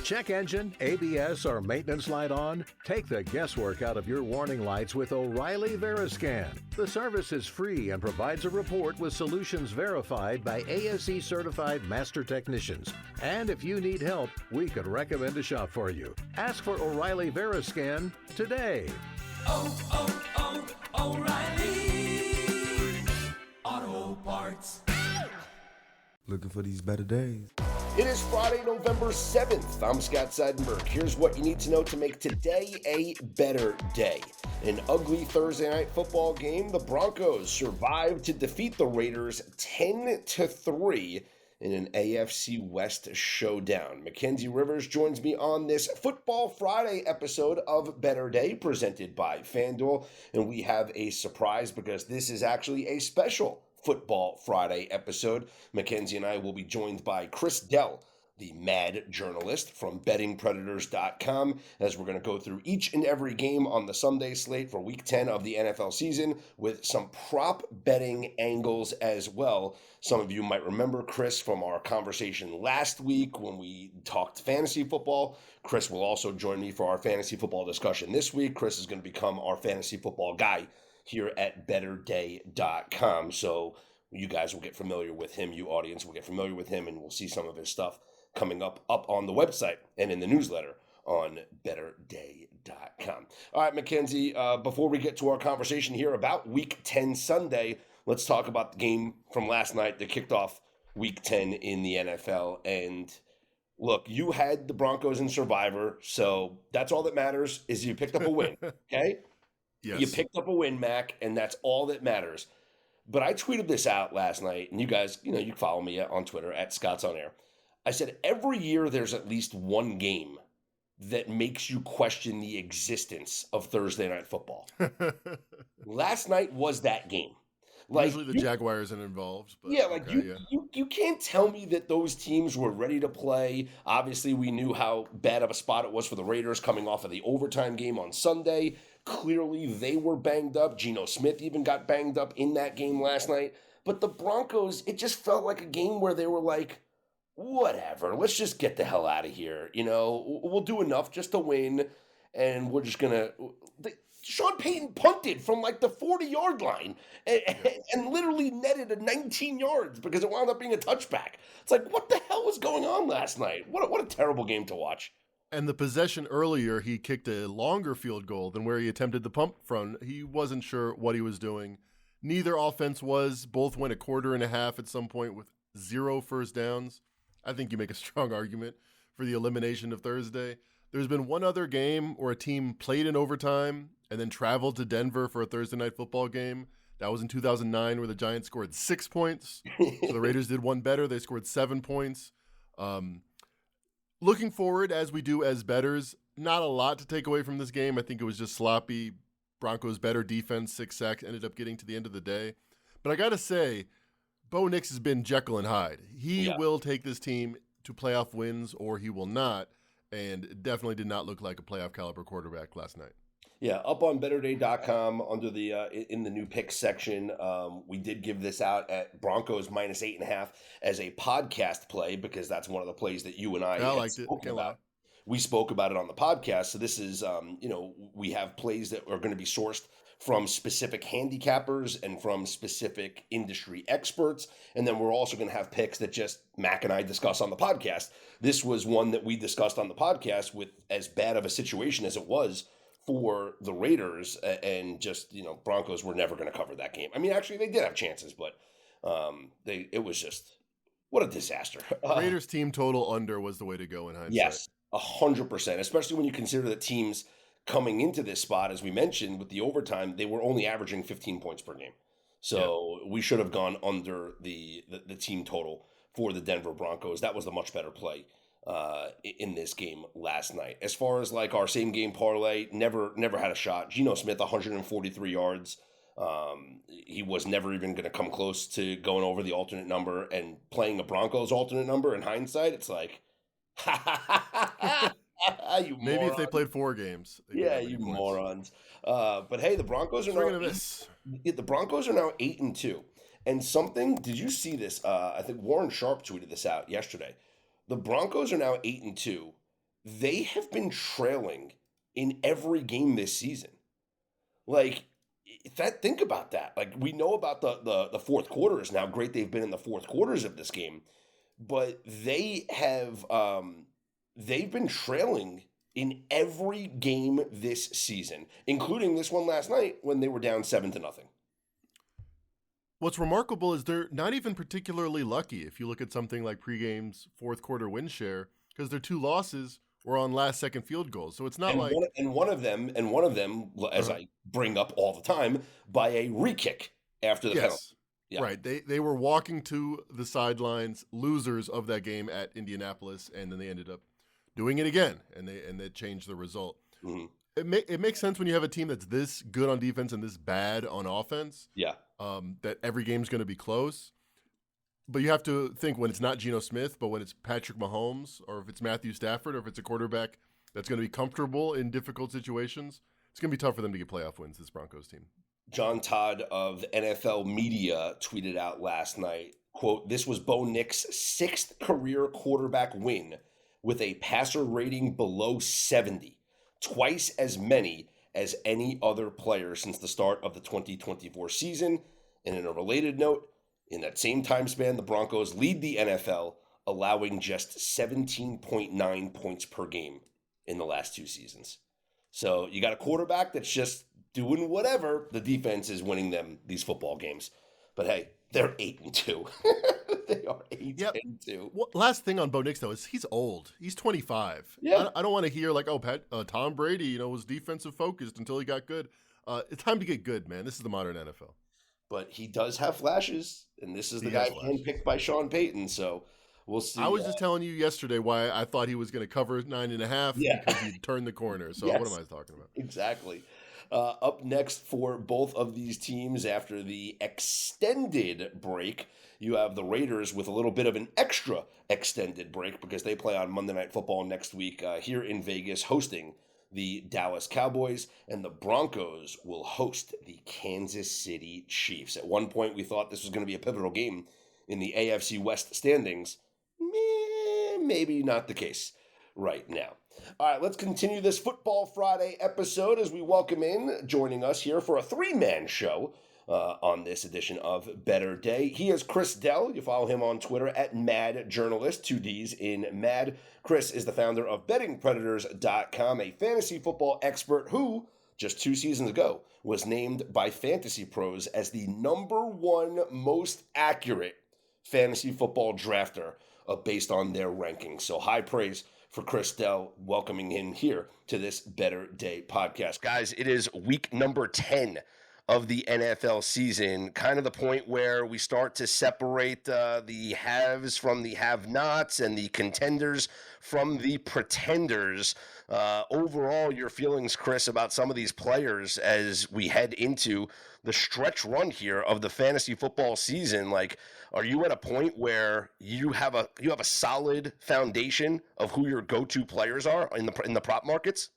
Check engine, ABS, or maintenance light on? Take the guesswork out of your warning lights with O'Reilly Veriscan. The service is free and provides a report with solutions verified by ASE certified master technicians. And if you need help, we could recommend a shop for you. Ask for O'Reilly Veriscan today. O'Reilly Auto Parts. Looking for these better days. It is Friday, November 7th. I'm Scott Seidenberg. Here's what you need to know to make today a better day. In an ugly Thursday night football game, the Broncos survived to defeat the Raiders 10-3 in an AFC West showdown. Mackenzie Rivers joins me on this Football Friday episode of Better Day, presented by FanDuel. And we have a surprise because this is actually a special Football Friday episode. Mackenzie and I will be joined by Chris Dell, the mad journalist from bettingpredators.com, as we're going to go through each and every game on the Sunday slate for Week 10 of the NFL season with some prop betting angles as well. Some of you might remember Chris from our conversation last week when we talked fantasy football. Chris will also join me for our fantasy football discussion this week. Chris is going to become our fantasy football guy here at betterday.com. So you guys will get familiar with him, you audience will get familiar with him, and we'll see some of his stuff coming up on the website and in the newsletter on betterday.com. All right, Mackenzie, before we get to our conversation here about Week 10 Sunday, let's talk about the game from last night that kicked off Week 10 in the NFL. And look, you had the Broncos in Survivor, so that's all that matters is you picked up a win, okay? Yes. You picked up a win, Mac, and that's all that matters. But I tweeted this out last night, and you guys, you can follow me on Twitter at Scott's On Air. I said, every year there's at least one game that makes you question the existence of Thursday Night Football. Last night was that game. Usually the Jaguars are involved. But yeah, you can't tell me that those teams were ready to play. Obviously, we knew how bad of a spot it was for the Raiders coming off of the overtime game on Sunday. Clearly, they were banged up. Geno Smith even got banged up in that game last night. But the Broncos, it just felt like a game where they were like, whatever, let's just get the hell out of here. We'll do enough just to win, and we're just going to... Sean Payton punted from like the 40-yard line and literally netted a 19 yards because it wound up being a touchback. It's like, what the hell was going on last night? What a terrible game to watch. And the possession earlier, he kicked a longer field goal than where he attempted the pump from. He wasn't sure what he was doing. Neither offense was. Both went a quarter and a half at some point with 0 first downs. I think you make a strong argument for the elimination of Thursday. There's been one other game where a team played in overtime and then traveled to Denver for a Thursday night football game. That was in 2009 where the Giants scored 6 points. So the Raiders did one better. They scored 7 points. Looking forward, as we do as bettors, not a lot to take away from this game. I think it was just sloppy. Broncos better defense, 6 sacks, ended up getting to the end of the day. But I got to say, Bo Nix has been Jekyll and Hyde. He will take this team to playoff wins or he will not. And it definitely did not look like a playoff caliber quarterback last night. Yeah, up on betterday.com under the in the new picks section, we did give this out at Broncos minus 8.5 as a podcast play because that's one of the plays that you and I liked it. About. We spoke about it on the podcast. So this is, we have plays that are going to be sourced from specific handicappers and from specific industry experts. And then we're also going to have picks that just Mac and I discuss on the podcast. This was one that we discussed on the podcast with as bad of a situation as it was for the Raiders, and just, Broncos were never going to cover that game. I mean, actually, they did have chances, but it was just, what a disaster. Raiders team total under was the way to go in hindsight. Yes, 100%, especially when you consider that teams coming into this spot, as we mentioned, with the overtime, they were only averaging 15 points per game. So we should have gone under the team total for the Denver Broncos. That was the much better play in this game last night. As far as like our same game parlay, never had a shot. Geno Smith, 143 yards. He was never even going to come close to going over the alternate number, and playing a Broncos alternate number in hindsight, it's like, you maybe morons. If they played 4 games. Yeah, you morons. But hey, the Broncos are now the Broncos are now 8-2. And something, did you see this? I think Warren Sharp tweeted this out yesterday. The Broncos are now 8-2, they have been trailing in every game this season. Like, think about that. Like, we know about the fourth quarters and how great they've been in the fourth quarters of this game, but they've been trailing in every game this season, including this one last night when they were down 7-0. What's remarkable is they're not even particularly lucky if you look at something like pregame's fourth quarter win share, because their 2 losses were on last second field goals. So it's not one of them, as I bring up all the time, by a re-kick after the penalty. Yeah. Right. They were walking to the sidelines, losers of that game at Indianapolis, and then they ended up doing it again, and they changed the result. Mm-hmm. It makes sense when you have a team that's this good on defense and this bad on offense. Yeah. That every game's going to be close. But you have to think when it's not Geno Smith, but when it's Patrick Mahomes, or if it's Matthew Stafford, or if it's a quarterback that's going to be comfortable in difficult situations, it's going to be tough for them to get playoff wins, this Broncos team. John Todd of NFL Media tweeted out last night, quote, "This was Bo Nix's 6th career quarterback win with a passer rating below 70, twice as many as any other player since the start of the 2024 season. And in a related note, in that same time span, the Broncos lead the NFL, allowing just 17.9 points per game in the last 2 seasons. So you got a quarterback that's just doing whatever. The defense is winning them these football games. But hey, they're 8-2. They are 8-2. Well, last thing on Bo Nix, though, is he's old. He's 25. Yeah. I don't want to hear like, Tom Brady, was defensive focused until he got good. It's time to get good, man. This is the modern NFL. But he does have flashes, and this is the guy handpicked by Sean Payton, so we'll see. I was just telling you yesterday why I thought he was going to cover 9.5 because he'd turned the corner. So What am I talking about? Exactly. Up next for both of these teams after the extended break, you have the Raiders with a little bit of an extra extended break because they play on Monday Night Football next week here in Vegas, hosting the Dallas Cowboys, and the Broncos will host the Kansas City Chiefs. At one point, we thought this was going to be a pivotal game in the AFC West standings. Maybe not the case right now. All right, let's continue this Football Friday episode as we welcome in, joining us here for a 3-man show on this edition of Better Day. He is Chris Dell. You follow him on Twitter at Mad Journalist, 2 Ds in Mad. Chris is the founder of BettingPredators.com, a fantasy football expert who, just 2 seasons ago, was named by Fantasy Pros as the #1 most accurate fantasy football drafter based on their rankings. So high praise for Chris Dell, welcoming him here to this Better Day podcast. Guys, it is week number 10 of the NFL season, kind of the point where we start to separate the haves from the have-nots and the contenders from the pretenders. Overall, your feelings, Chris, about some of these players as we head into the stretch run here of the fantasy football season. Like, are you at a point where you have a solid foundation of who your go-to players are in the prop markets?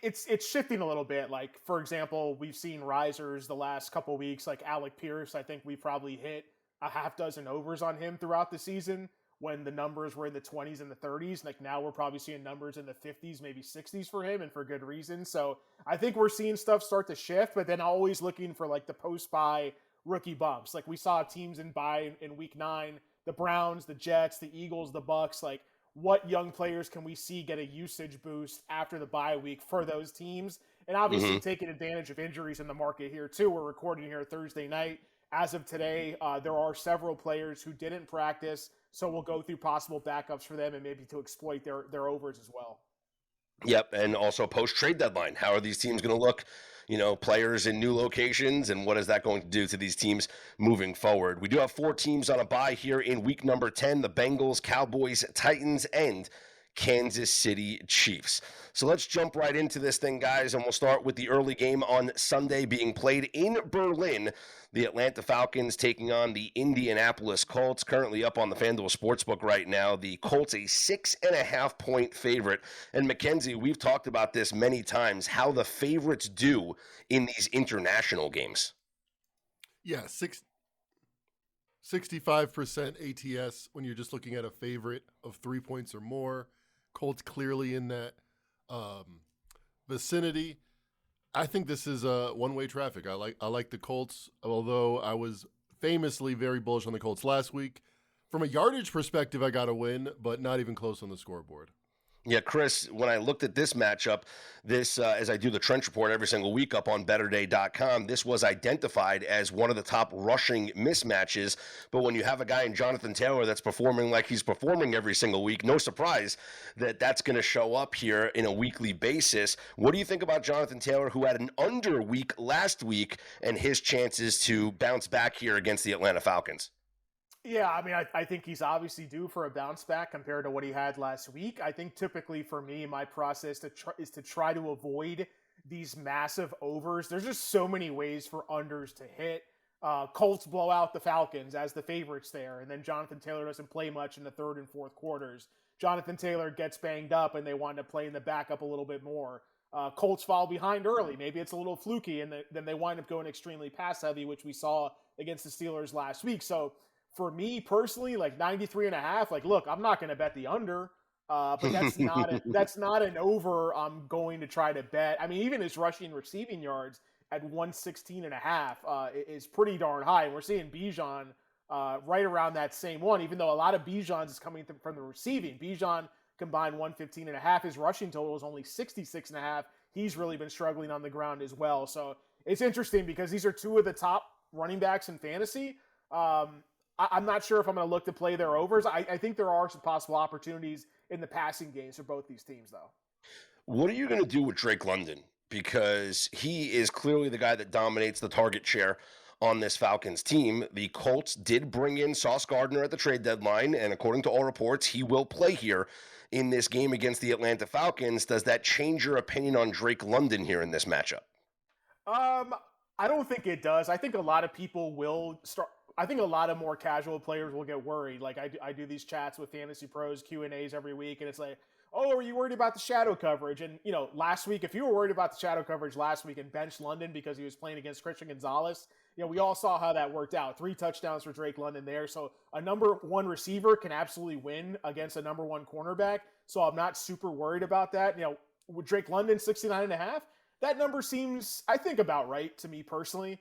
It's shifting a little bit. Like, for example, we've seen risers the last couple weeks, like Alec Pierce. I think we probably hit a half dozen overs on him throughout the season when the numbers were in the 20s and the 30s. Like, now we're probably seeing numbers in the 50s, maybe 60s for him, and for good reason. So I think we're seeing stuff start to shift, but then always looking for like the post-bye rookie bumps. Like, we saw teams in bye in week 9, the Browns, the Jets, the Eagles, the Bucks. Like, what young players can we see get a usage boost after the bye week for those teams? And obviously taking advantage of injuries in the market here too. We're recording here Thursday night. As of today, there are several players who didn't practice, so we'll go through possible backups for them and maybe to exploit their overs as well. Yep, and also post-trade deadline. How are these teams going to look? Players in new locations, and what is that going to do to these teams moving forward? We do have 4 teams on a bye here in week number 10, the Bengals, Cowboys, Titans, and Kansas City Chiefs. So let's jump right into this thing, guys, and we'll start with the early game on Sunday being played in Berlin. The Atlanta Falcons taking on the Indianapolis Colts, currently up on the FanDuel Sportsbook right now. The Colts a 6.5-point favorite. And Mackenzie, we've talked about this many times, how the favorites do in these international games. Yeah, 65% ATS when you're just looking at a favorite of 3 points or more. Colts clearly in that vicinity. I think this is one-way traffic. I like the Colts, although I was famously very bullish on the Colts last week. From a yardage perspective, I got a win, but not even close on the scoreboard. Yeah, Chris, when I looked at this matchup, as I do the Trench Report every single week up on BetterDay.com, this was identified as one of the top rushing mismatches. But when you have a guy in Jonathan Taylor that's performing like he's performing every single week, no surprise that that's going to show up here in a weekly basis. What do you think about Jonathan Taylor, who had an under week last week, and his chances to bounce back here against the Atlanta Falcons? Yeah, I mean, I think he's obviously due for a bounce back compared to what he had last week. I think typically for me, my process is to try to avoid these massive overs. There's just so many ways for unders to hit. Colts blow out the Falcons as the favorites there, and then Jonathan Taylor doesn't play much in the third and fourth quarters. Jonathan Taylor gets banged up, and they wind up playing the backup a little bit more. Colts fall behind early. Maybe it's a little fluky, and then they wind up going extremely pass-heavy, which we saw against the Steelers last week. So for me personally, like 93.5, like, look, I'm not going to bet the under, but that's not an over I'm going to try to bet. I mean, even his rushing receiving yards at 116.5 is pretty darn high. And we're seeing Bijan right around that same one, even though a lot of Bijan's is coming from the receiving. Bijan combined 115.5. His rushing total is only 66.5. He's really been struggling on the ground as well. So it's interesting because these are two of the top running backs in fantasy. I'm not sure if I'm going to look to play their overs. I think there are some possible opportunities in the passing games for both these teams, though. What are you going to do with Drake London? Because he is clearly the guy that dominates the target share on this Falcons team. The Colts did bring in Sauce Gardner at the trade deadline, and according to all reports, he will play here in this game against the Atlanta Falcons. Does that change your opinion on Drake London here in this matchup? I don't think it does. I think a lot of people will start. I think a lot of more casual players will get worried. Like I do these chats with Fantasy Pros, Q&As every week, and it's like, oh, are you worried about the shadow coverage? And, you know, last week, if you were worried about the shadow coverage last week and benched London because he was playing against Christian Gonzalez, you know, we all saw how that worked out. 3 touchdowns for Drake London there. So a number one receiver can absolutely win against a number one cornerback. So I'm not super worried about that. You know, with Drake London, 69.5, that number seems, I think, about right to me personally.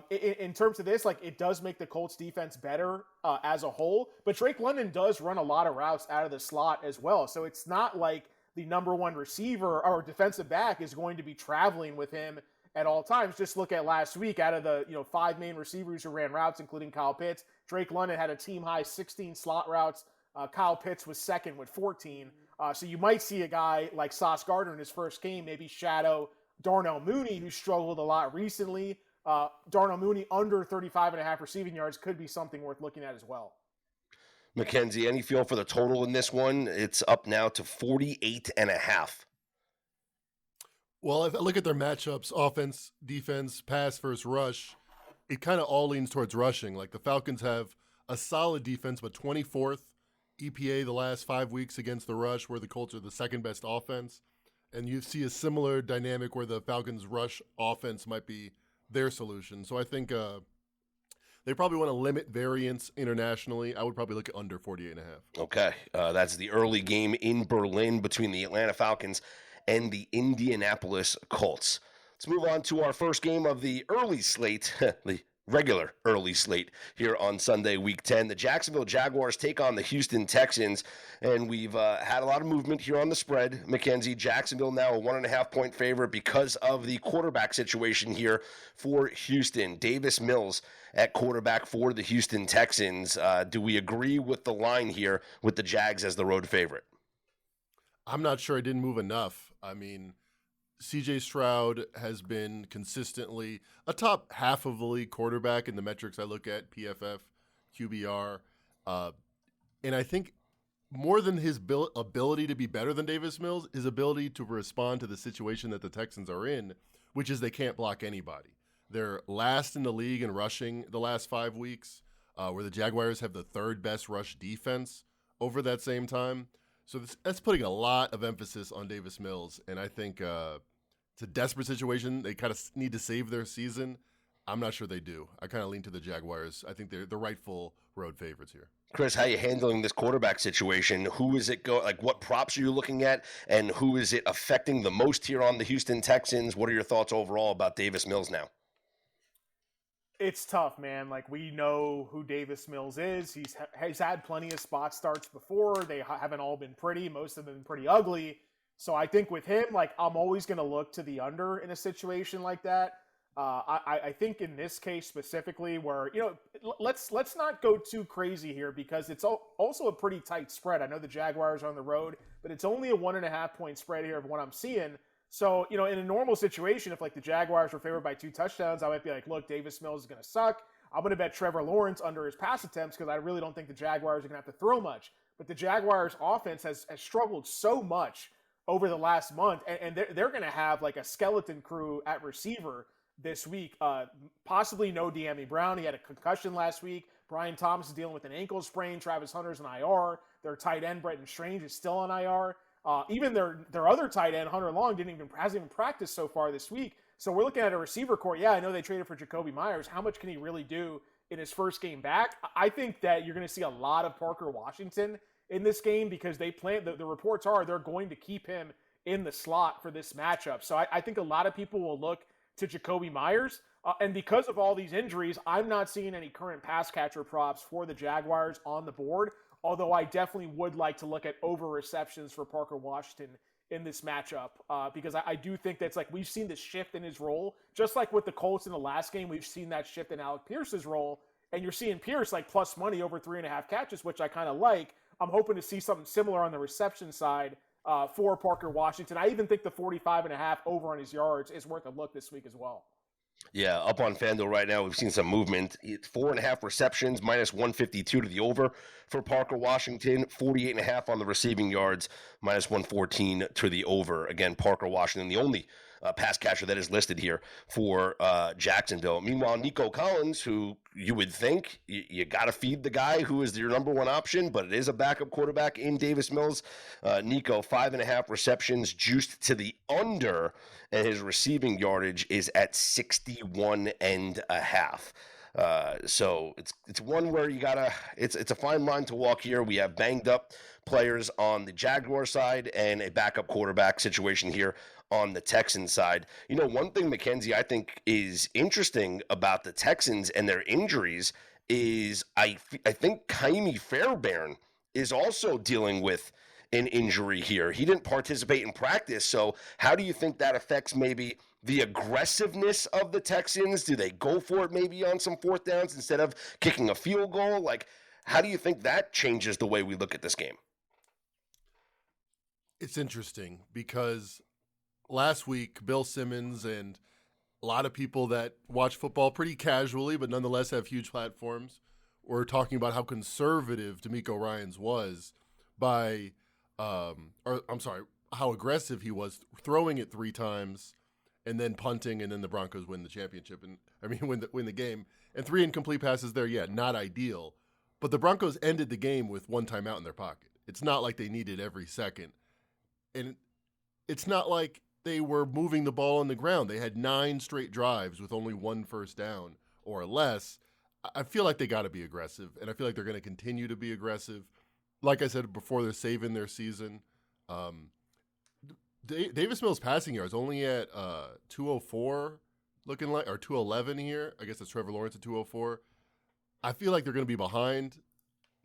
In terms of this, like, it does make the Colts defense better as a whole, but Drake London does run a lot of routes out of the slot as well. So it's not like the number one receiver or defensive back is going to be traveling with him at all times. Just look at last week. Out of the 5 main receivers who ran routes, including Kyle Pitts, Drake London had a team high 16 slot routes. Kyle Pitts was second with 14. So you might see a guy like Sauce Gardner in his first game maybe shadow Darnell Mooney, who struggled a lot recently. Darnell Mooney under 35.5 receiving yards could be something worth looking at as well. Mackenzie, any feel for the total in this one? It's up now to 48.5. Well, if I look at their matchups, offense, defense, pass versus rush, it kind of all leans towards rushing. Like, the Falcons have a solid defense, but 24th EPA the last 5 weeks against the rush, where the Colts are the second best offense. And you see a similar dynamic where the Falcons' rush offense might be their solution. So I think they probably want to limit variance internationally. I would probably look at under 48.5. Okay. That's the early game in Berlin between the Atlanta Falcons and the Indianapolis Colts. Let's move on to our first game of the early slate, the regular early slate here on Sunday, Week 10. The Jacksonville Jaguars take on the Houston Texans, and we've had a lot of movement here on the spread. Mackenzie, Jacksonville now a 1.5-point favorite because of the quarterback situation here for Houston. Davis Mills at quarterback for the Houston Texans. Do we agree with the line here with the Jags as the road favorite? I'm not sure it didn't move enough. I mean, CJ Stroud has been consistently a top half of the league quarterback in the metrics I look at, PFF, QBR. And I think more than his ability to be better than Davis Mills, his ability to respond to the situation that the Texans are in, which is they can't block anybody. They're last in the league in rushing the last 5 weeks, where the Jaguars have the third best rush defense over that same time. So that's putting a lot of emphasis on Davis Mills, and I think it's a desperate situation. They kind of need to save their season. I'm not sure they do. I kind of lean to the Jaguars. I think they're the rightful road favorites here. Chris, how are you handling this quarterback situation? Who is it what props are you looking at, and who is it affecting the most here on the Houston Texans? What are your thoughts overall about Davis Mills now? It's tough, man. Like, we know who Davis Mills is. He's had plenty of spot starts before. They haven't all been pretty. Most of them have been pretty ugly. So I think with him, like, I'm always going to look to the under in a situation like that. I think in this case specifically, where, let's not go too crazy here, because it's also a pretty tight spread. I know the Jaguars are on the road, but it's only a 1.5 point spread here of what I'm seeing. So, in a normal situation, if like the Jaguars were favored by 2 touchdowns, I might be like, look, Davis Mills is going to suck. I'm going to bet Trevor Lawrence under his pass attempts, because I really don't think the Jaguars are going to have to throw much. But the Jaguars offense has struggled so much over the last month, and they're going to have like a skeleton crew at receiver this week. Possibly no De'Ami Brown. He had a concussion last week. Brian Thomas is dealing with an ankle sprain. Travis Hunter's on IR. Their tight end, Brenton Strange, is still on IR. Even their other tight end, Hunter Long, hasn't even practiced so far this week. So we're looking at a receiver core. Yeah, I know they traded for Jacoby Myers. How much can he really do in his first game back? I think that you're going to see a lot of Parker Washington in this game, because they plan. The reports are they're going to keep him in the slot for this matchup. So I think a lot of people will look to Jacoby Myers. And because of all these injuries, I'm not seeing any current pass catcher props for the Jaguars on the board, although I definitely would like to look at over receptions for Parker Washington in this matchup, because I do think that's like, we've seen this shift in his role. Just like with the Colts in the last game, we've seen that shift in Alec Pierce's role, and you're seeing Pierce like plus money over 3.5 catches, which I kind of like. I'm hoping to see something similar on the reception side for Parker Washington. I even think the 45.5 over on his yards is worth a look this week as well. Yeah, up on FanDuel right now, we've seen some movement. 4.5 receptions, minus 152 to the over for Parker Washington. 48.5 on the receiving yards, minus 114 to the over. Again, Parker Washington, the only pass catcher that is listed here for Jacksonville. Meanwhile, Nico Collins, who you would think you got to feed the guy who is your number one option, but it is a backup quarterback in Davis Mills. Nico, 5.5 receptions, juiced to the under, and his receiving yardage is at 61.5. So it's one where you gotta, it's a fine line to walk here. We have banged up players on the Jaguar side and a backup quarterback situation here on the Texans side. One thing, Mackenzie, I think is interesting about the Texans and their injuries is I think Kaimi Fairbairn is also dealing with an injury here. He didn't participate in practice, so how do you think that affects maybe the aggressiveness of the Texans? Do they go for it maybe on some 4th downs instead of kicking a field goal? Like, how do you think that changes the way we look at this game? It's interesting because last week, Bill Simmons and a lot of people that watch football pretty casually, but nonetheless have huge platforms, were talking about how conservative DeMeco Ryans was by, how aggressive he was, throwing it 3 times and then punting, and then the Broncos win the championship, and win the game. And 3 incomplete passes there, yeah, not ideal. But the Broncos ended the game with 1 timeout in their pocket. It's not like they needed every second. And it's not like they were moving the ball on the ground. They had 9 straight drives with only 1 first down or less. I feel like they got to be aggressive, and I feel like they're going to continue to be aggressive. Like I said before, they're saving their season. Davis Mills' passing yards only at 204, looking like, or 211 here. I guess that's Trevor Lawrence at 204. I feel like they're going to be behind.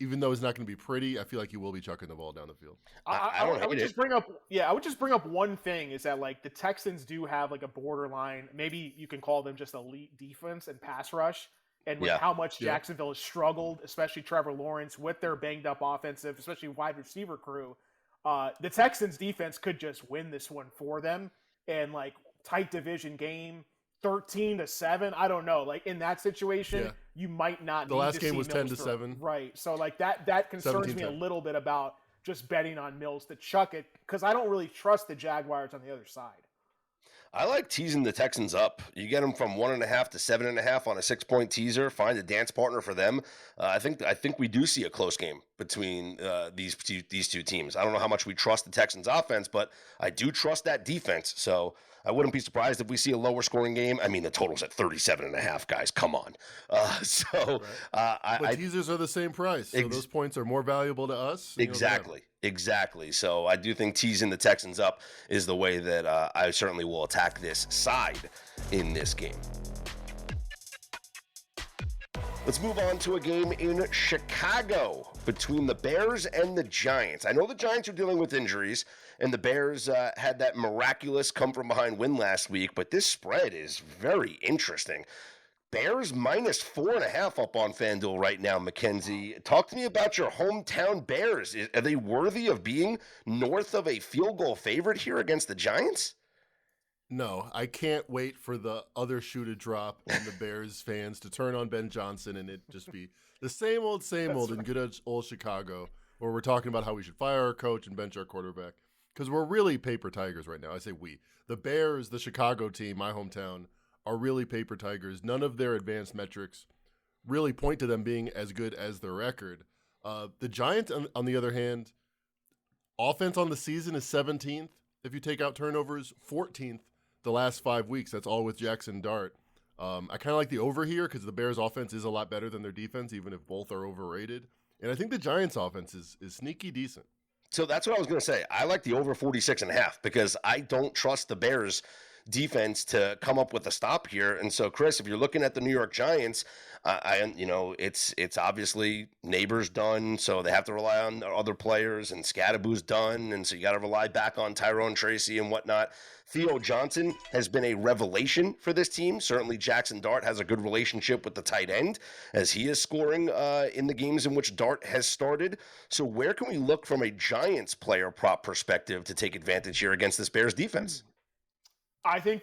Even though it's not going to be pretty, I feel like you will be chucking the ball down the field. I would just bring up one thing, is that like the Texans do have like a borderline, maybe you can call them just elite defense and pass rush. And with how much Jacksonville has struggled, especially Trevor Lawrence, with their banged up offensive, especially wide receiver crew, the Texans defense could just win this one for them. And like tight division game, 13-7. I don't know. Like in that situation, you might not. The last game was 10-7. Right. So like that concerns me a little bit about just betting on Mills to chuck it, because I don't really trust the Jaguars on the other side. I like teasing the Texans up. You get them from 1.5 to 7.5 on a 6-point teaser. Find a dance partner for them. I think we do see a close game between these two teams. I don't know how much we trust the Texans offense, but I do trust that defense. So I wouldn't be surprised if we see a lower scoring game. I mean, the total's at 37.5, guys. Come on. But teasers are the same price, so those points are more valuable to us. Exactly. So I do think teasing the Texans up is the way that I certainly will attack this side in this game. Let's move on to a game in Chicago between the Bears and the Giants. I know the Giants are dealing with injuries, and the Bears had that miraculous come-from-behind win last week, but this spread is very interesting. Bears minus 4.5 up on FanDuel right now, Mackenzie. Talk to me about your hometown Bears. Are they worthy of being north of a field goal favorite here against the Giants? No, I can't wait for the other shoe to drop and the Bears fans to turn on Ben Johnson and it just be the same old in good old Chicago, where we're talking about how we should fire our coach and bench our quarterback. Because we're really paper tigers right now. I say we. The Bears, the Chicago team, my hometown, are really paper tigers. None of their advanced metrics really point to them being as good as their record. The Giants, on the other hand, offense on the season is 17th. If you take out turnovers, 14th. The last 5 weeks, that's all with Jackson Dart. I kind of like the over here because the Bears' offense is a lot better than their defense, even if both are overrated. And I think the Giants' offense is sneaky decent. So that's what I was going to say. I like the over 46.5 because I don't trust the Bears' defense to come up with a stop here. And so, Chris, if you're looking at the New York Giants, it's obviously Neighbors done, so they have to rely on other players, and Scadaboo's done, and so you got to rely back on Tyrone Tracy and whatnot. Theo Johnson has been a revelation for this team. Certainly Jackson Dart has a good relationship with the tight end as he is scoring in the games in which Dart has started. So where can we look from a Giants player prop perspective to take advantage here against this Bears defense? I think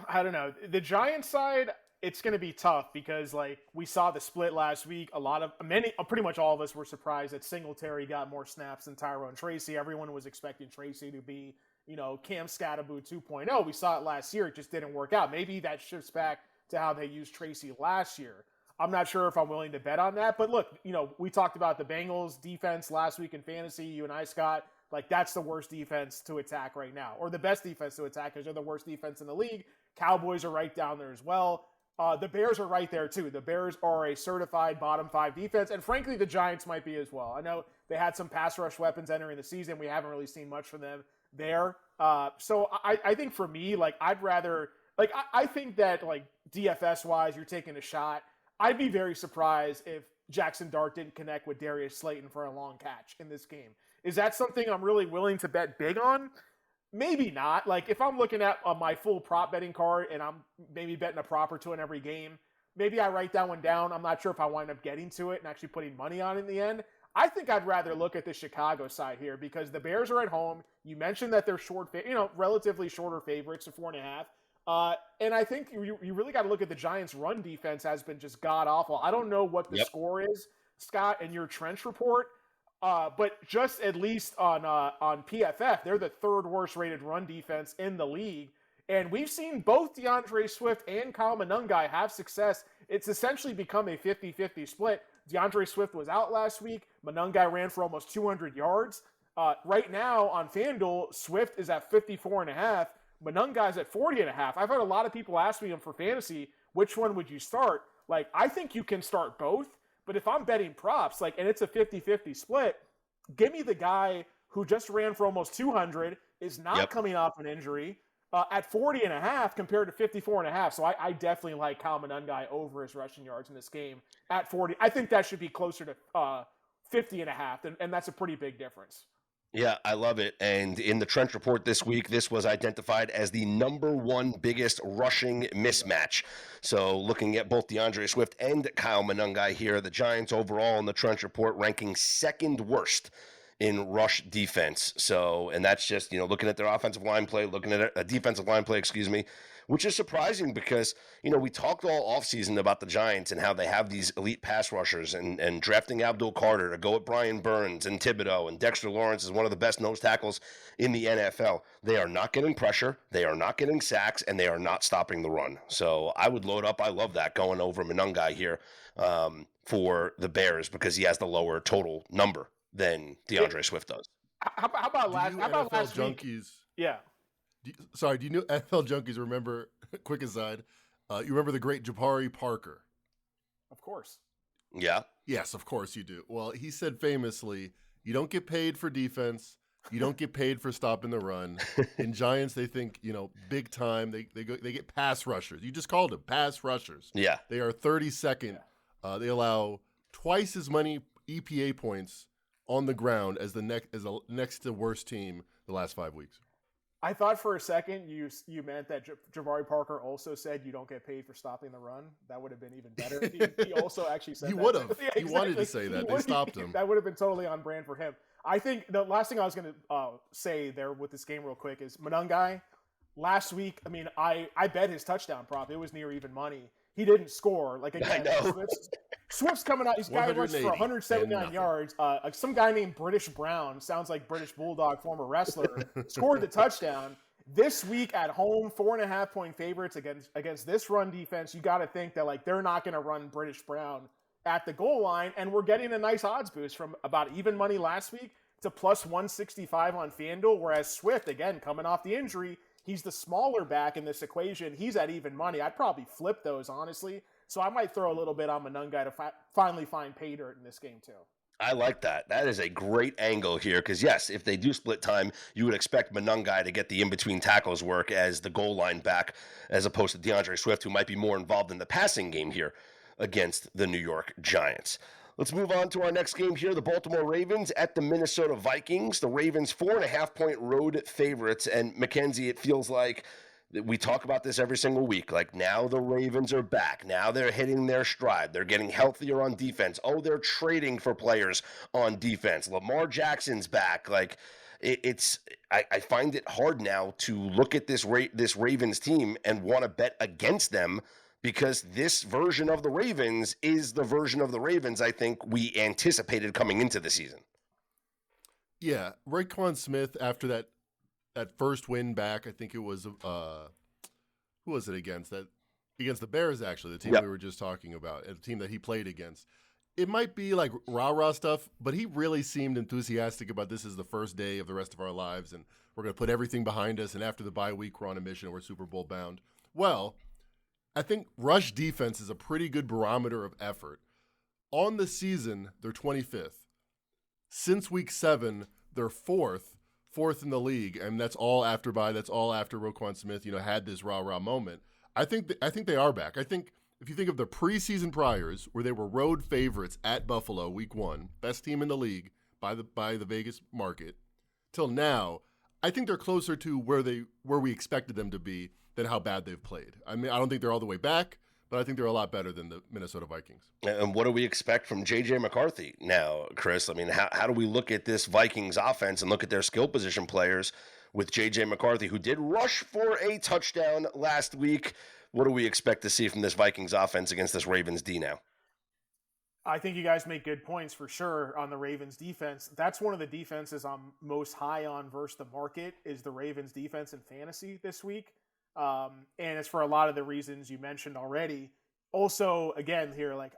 I don't know. The Giants side, it's going to be tough because, like, we saw the split last week. Pretty much all of us were surprised that Singletary got more snaps than Tyrone Tracy. Everyone was expecting Tracy to be, Cam Scadaboo 2.0. We saw it last year. It just didn't work out. Maybe that shifts back to how they used Tracy last year. I'm not sure if I'm willing to bet on that. But look, we talked about the Bengals defense last week in fantasy, you and I, Scott. Like, that's the worst defense to attack right now, or the best defense to attack because they're the worst defense in the league. Cowboys are right down there as well. The Bears are right there too. The Bears are a certified bottom 5 defense, and frankly, the Giants might be as well. I know they had some pass rush weapons entering the season. We haven't really seen much from them there. So I think for me, like, I'd rather, like, I think that, like, DFS wise, you're taking a shot. I'd be very surprised if Jackson Dart didn't connect with Darius Slayton for a long catch in this game. Is that something I'm really willing to bet big on? Maybe not. Like, if I'm looking at my full prop betting card and I'm maybe betting a prop or two in every game, maybe I write that one down. I'm not sure if I wind up getting to it and actually putting money on it in the end. I think I'd rather look at the Chicago side here because the Bears are at home. You mentioned that they're relatively shorter favorites of 4.5. And I think you really got to look at the Giants' run defense has been just god-awful. I don't know what the score is, Scott, in your trench report, but just at least on PFF, they're the third worst rated run defense in the league. And we've seen both DeAndre Swift and Kyle Monangai have success. It's essentially become a 50-50 split. DeAndre Swift was out last week. Monangai ran for almost 200 yards. Right now on FanDuel, Swift is at 54.5. Monangai's at 40.5. I've had a lot of people ask me for fantasy, which one would you start? Like, I think you can start both, but if I'm betting props, like, and it's a 50-50 split, give me the guy who just ran for almost 200, is not coming off an injury, at 40.5 compared to 54.5. So I definitely like Kyle Monangai over his rushing yards in this game at 40. I think that should be closer to 50.5, and that's a pretty big difference. Yeah, I love it. And in the Trench Report this week, this was identified as the #1 biggest rushing mismatch. So looking at both DeAndre Swift and Kyle Monangai here, the Giants overall in the Trench Report ranking second worst in rush defense. So, and that's just, looking at their offensive line play, looking at a defensive line play, which is surprising because, we talked all offseason about the Giants and how they have these elite pass rushers and drafting Abdul Carter to go at Brian Burns and Thibodeau, and Dexter Lawrence is one of the best nose tackles in the NFL. They are not getting pressure, they are not getting sacks, and they are not stopping the run. So I would load up. I love that going over Monangai here for the Bears because he has the lower total number than DeAndre Swift does. How about last week? Junkies, Yeah. Do you know NFL junkies remember, quick aside, you remember the great Jabari Parker? Of course. Yeah. Yes, of course you do. Well, he said famously, you don't get paid for defense. You don't get paid for stopping the run. In Giants, they think, big time. They get pass rushers. You just called them pass rushers. Yeah. They are 32nd. They allow twice as many EPA points on the ground as the next to worst team the last 5 weeks. I thought for a second you meant that Jabari Parker also said you don't get paid for stopping the run. That would have been even better. He also actually said he that. would have. Yeah, He wanted to say that. They stopped him. That would have been totally on brand for him. I think the last thing I was going to say there with this game real quick is Monangai. Last week, I mean, I bet his touchdown prop. It was near even money. He didn't score. Like, again, Swift's coming out. This guy rushed for 179 yards. Some guy named British Brown, sounds like British Bulldog, former wrestler, scored the touchdown. This week at home, 4.5-point favorites against this run defense. You got to think that, like, they're not going to run British Brown at the goal line, and we're getting a nice odds boost from about even money last week to plus 165 on FanDuel, whereas Swift, again, coming off the injury, he's the smaller back in this equation. He's at even money. I'd probably flip those, honestly. So I might throw a little bit on Monangai to finally find pay dirt in this game, too. I like that. That is a great angle here because, yes, if they do split time, you would expect Monangai to get the in-between tackles work as the goal line back as opposed to DeAndre Swift, who might be more involved in the passing game here against the New York Giants. Let's move on to our next game here. The Baltimore Ravens at the Minnesota Vikings. The Ravens 4.5-point road favorites. And Mackenzie, it feels like we talk about this every single week. Like, now the Ravens are back. Now they're hitting their stride. They're getting healthier on defense. Oh, they're trading for players on defense. Lamar Jackson's back. Like, I find it hard now to look at this Ravens team and want to bet against them, because this version of the Ravens is the version of the Ravens I think we anticipated coming into the season. Yeah, Roquan Smith, after that first win back, I think it was who was it against? Against the Bears, actually, the team we were just talking about, the team that he played against. It might be like rah-rah stuff, but he really seemed enthusiastic about this as the first day of the rest of our lives, and we're going to put everything behind us, and after the bye week, we're on a mission, we're Super Bowl bound. Well, I think rush defense is a pretty good barometer of effort. On the season, they're 25th. Since week 7, they're fourth in the league, and that's all after bye. That's all after Roquan Smith, had this rah-rah moment. I think they are back. I think if you think of the preseason priors, where they were road favorites at Buffalo week 1, best team in the league by the Vegas market, till now, I think they're closer to where we expected them to be than how bad they've played. I mean, I don't think they're all the way back, but I think they're a lot better than the Minnesota Vikings. And what do we expect from J.J. McCarthy now, Chris? I mean, how do we look at this Vikings offense and look at their skill position players with J.J. McCarthy, who did rush for a touchdown last week? What do we expect to see from this Vikings offense against this Ravens D now? I think you guys make good points for sure on the Ravens defense. That's one of the defenses I'm most high on versus the market, is the Ravens defense in fantasy this week. And it's for a lot of the reasons you mentioned already. Also, again, here, like,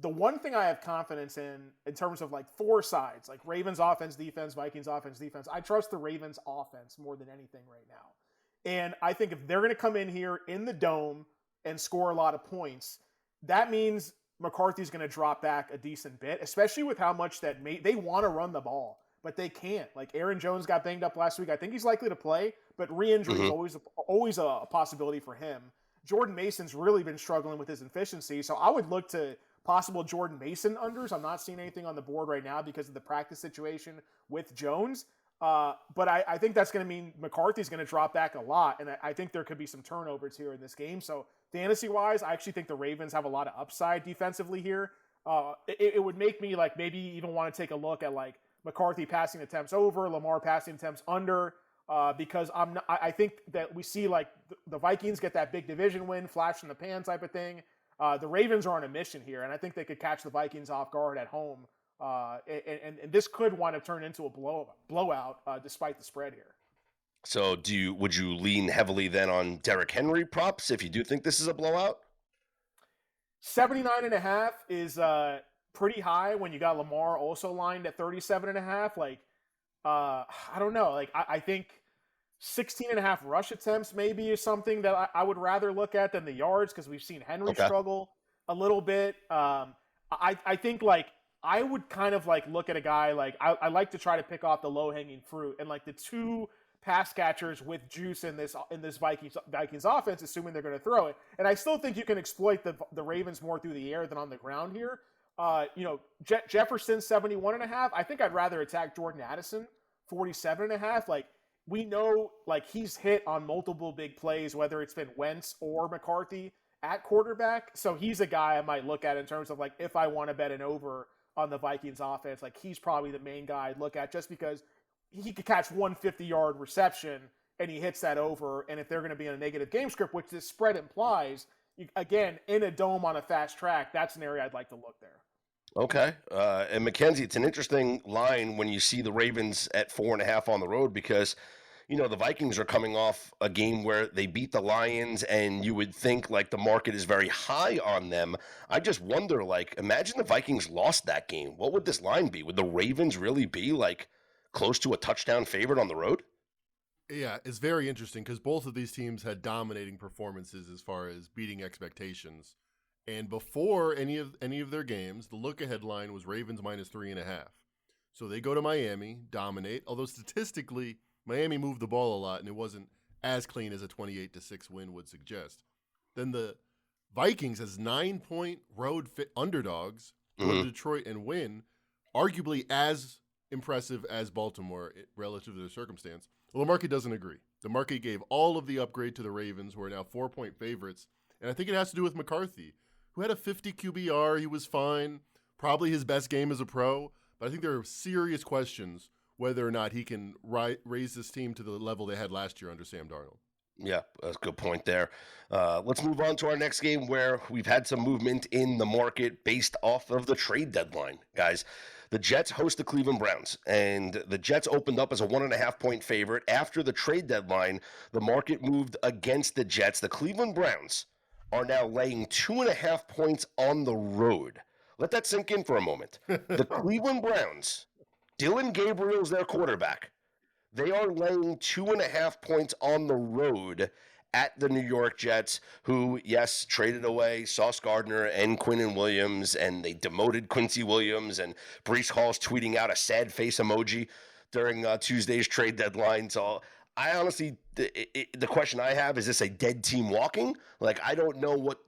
the one thing I have confidence in terms of, like, 4 sides, like Ravens offense, defense, Vikings offense, defense, I trust the Ravens offense more than anything right now. And I think if they're going to come in here in the dome and score a lot of points, that means McCarthy's going to drop back a decent bit, especially with how much that they want to run the ball, but they can't. Like, Aaron Jones got banged up last week. I think he's likely to play, but re-injury is always a possibility for him. Jordan Mason's really been struggling with his efficiency, so I would look to possible Jordan Mason unders. I'm not seeing anything on the board right now because of the practice situation with Jones, but I think that's going to mean McCarthy's going to drop back a lot, and I think there could be some turnovers here in this game. So fantasy-wise, I actually think the Ravens have a lot of upside defensively here. It would make me, like, maybe even want to take a look at, like, McCarthy passing attempts over, Lamar passing attempts under, because I think that we see, like, the Vikings get that big division win, flash in the pan type of thing. The Ravens are on a mission here, and I think they could catch the Vikings off guard at home. And this could wind up turning into a blowout despite the spread here. So would you lean heavily then on Derrick Henry props if you do think this is a blowout? 79.5 is pretty high when you got Lamar also lined at 37.5. Like, I don't know. Like, I think 16.5 rush attempts maybe is something that I would rather look at than the yards, because we've seen Henry struggle a little bit. I think like I would kind of like look at a guy like I like to try to pick off the low hanging fruit, and like the two pass catchers with juice in this Vikings offense, assuming they're going to throw it. And I still think you can exploit the Ravens more through the air than on the ground here. Jefferson 71.5. I think I'd rather attack Jordan Addison 47.5. Like, we know like he's hit on multiple big plays, whether it's been Wentz or McCarthy at quarterback. So he's a guy I might look at in terms of like if I want to bet an over on the Vikings offense. Like, he's probably the main guy I'd look at, just because he could catch 150-yard reception and he hits that over. And if they're going to be in a negative game script, which this spread implies, again, in a dome on a fast track, that's an area I'd like to look there. Okay. And Mackenzie, it's an interesting line when you see the Ravens at 4.5 on the road, because, the Vikings are coming off a game where they beat the Lions, and you would think like the market is very high on them. I just wonder, like, imagine the Vikings lost that game. What would this line be? Would the Ravens really be like close to a touchdown favorite on the road? Yeah, it's very interesting because both of these teams had dominating performances as far as beating expectations. And before any of their games, the look-ahead line was Ravens -3.5. So they go to Miami, dominate, although statistically, Miami moved the ball a lot, and it wasn't as clean as a 28-6 win would suggest. Then the Vikings, as 9-point road underdogs, go to Detroit and win, arguably as impressive as Baltimore relative to their circumstance. Well, the market doesn't agree. The market gave all of the upgrade to the Ravens, who are now 4-point favorites, and I think it has to do with McCarthy, who had a 50 QBR. He was fine, probably his best game as a pro, but I think there are serious questions whether or not he can raise this team to the level they had last year under Sam Darnold. Yeah, that's a good point there. Let's move on to our next game, where we've had some movement in the market based off of the trade deadline. Guys, the Jets host the Cleveland Browns, and the Jets opened up as a 1.5-point favorite. After the trade deadline, the market moved against the Jets. The Cleveland Browns are now laying 2.5 points on the road. Let that sink in for a moment. The Cleveland Browns, Dylan Gabriel's their quarterback. They are laying 2.5 points on the road at the New York Jets, who, yes, traded away Sauce Gardner and Quinnen Williams, and they demoted Quincy Williams, and Breece Hall's tweeting out a sad face emoji during Tuesday's trade deadline. So I honestly, the question I have, is this a dead team walking? Like, I don't know what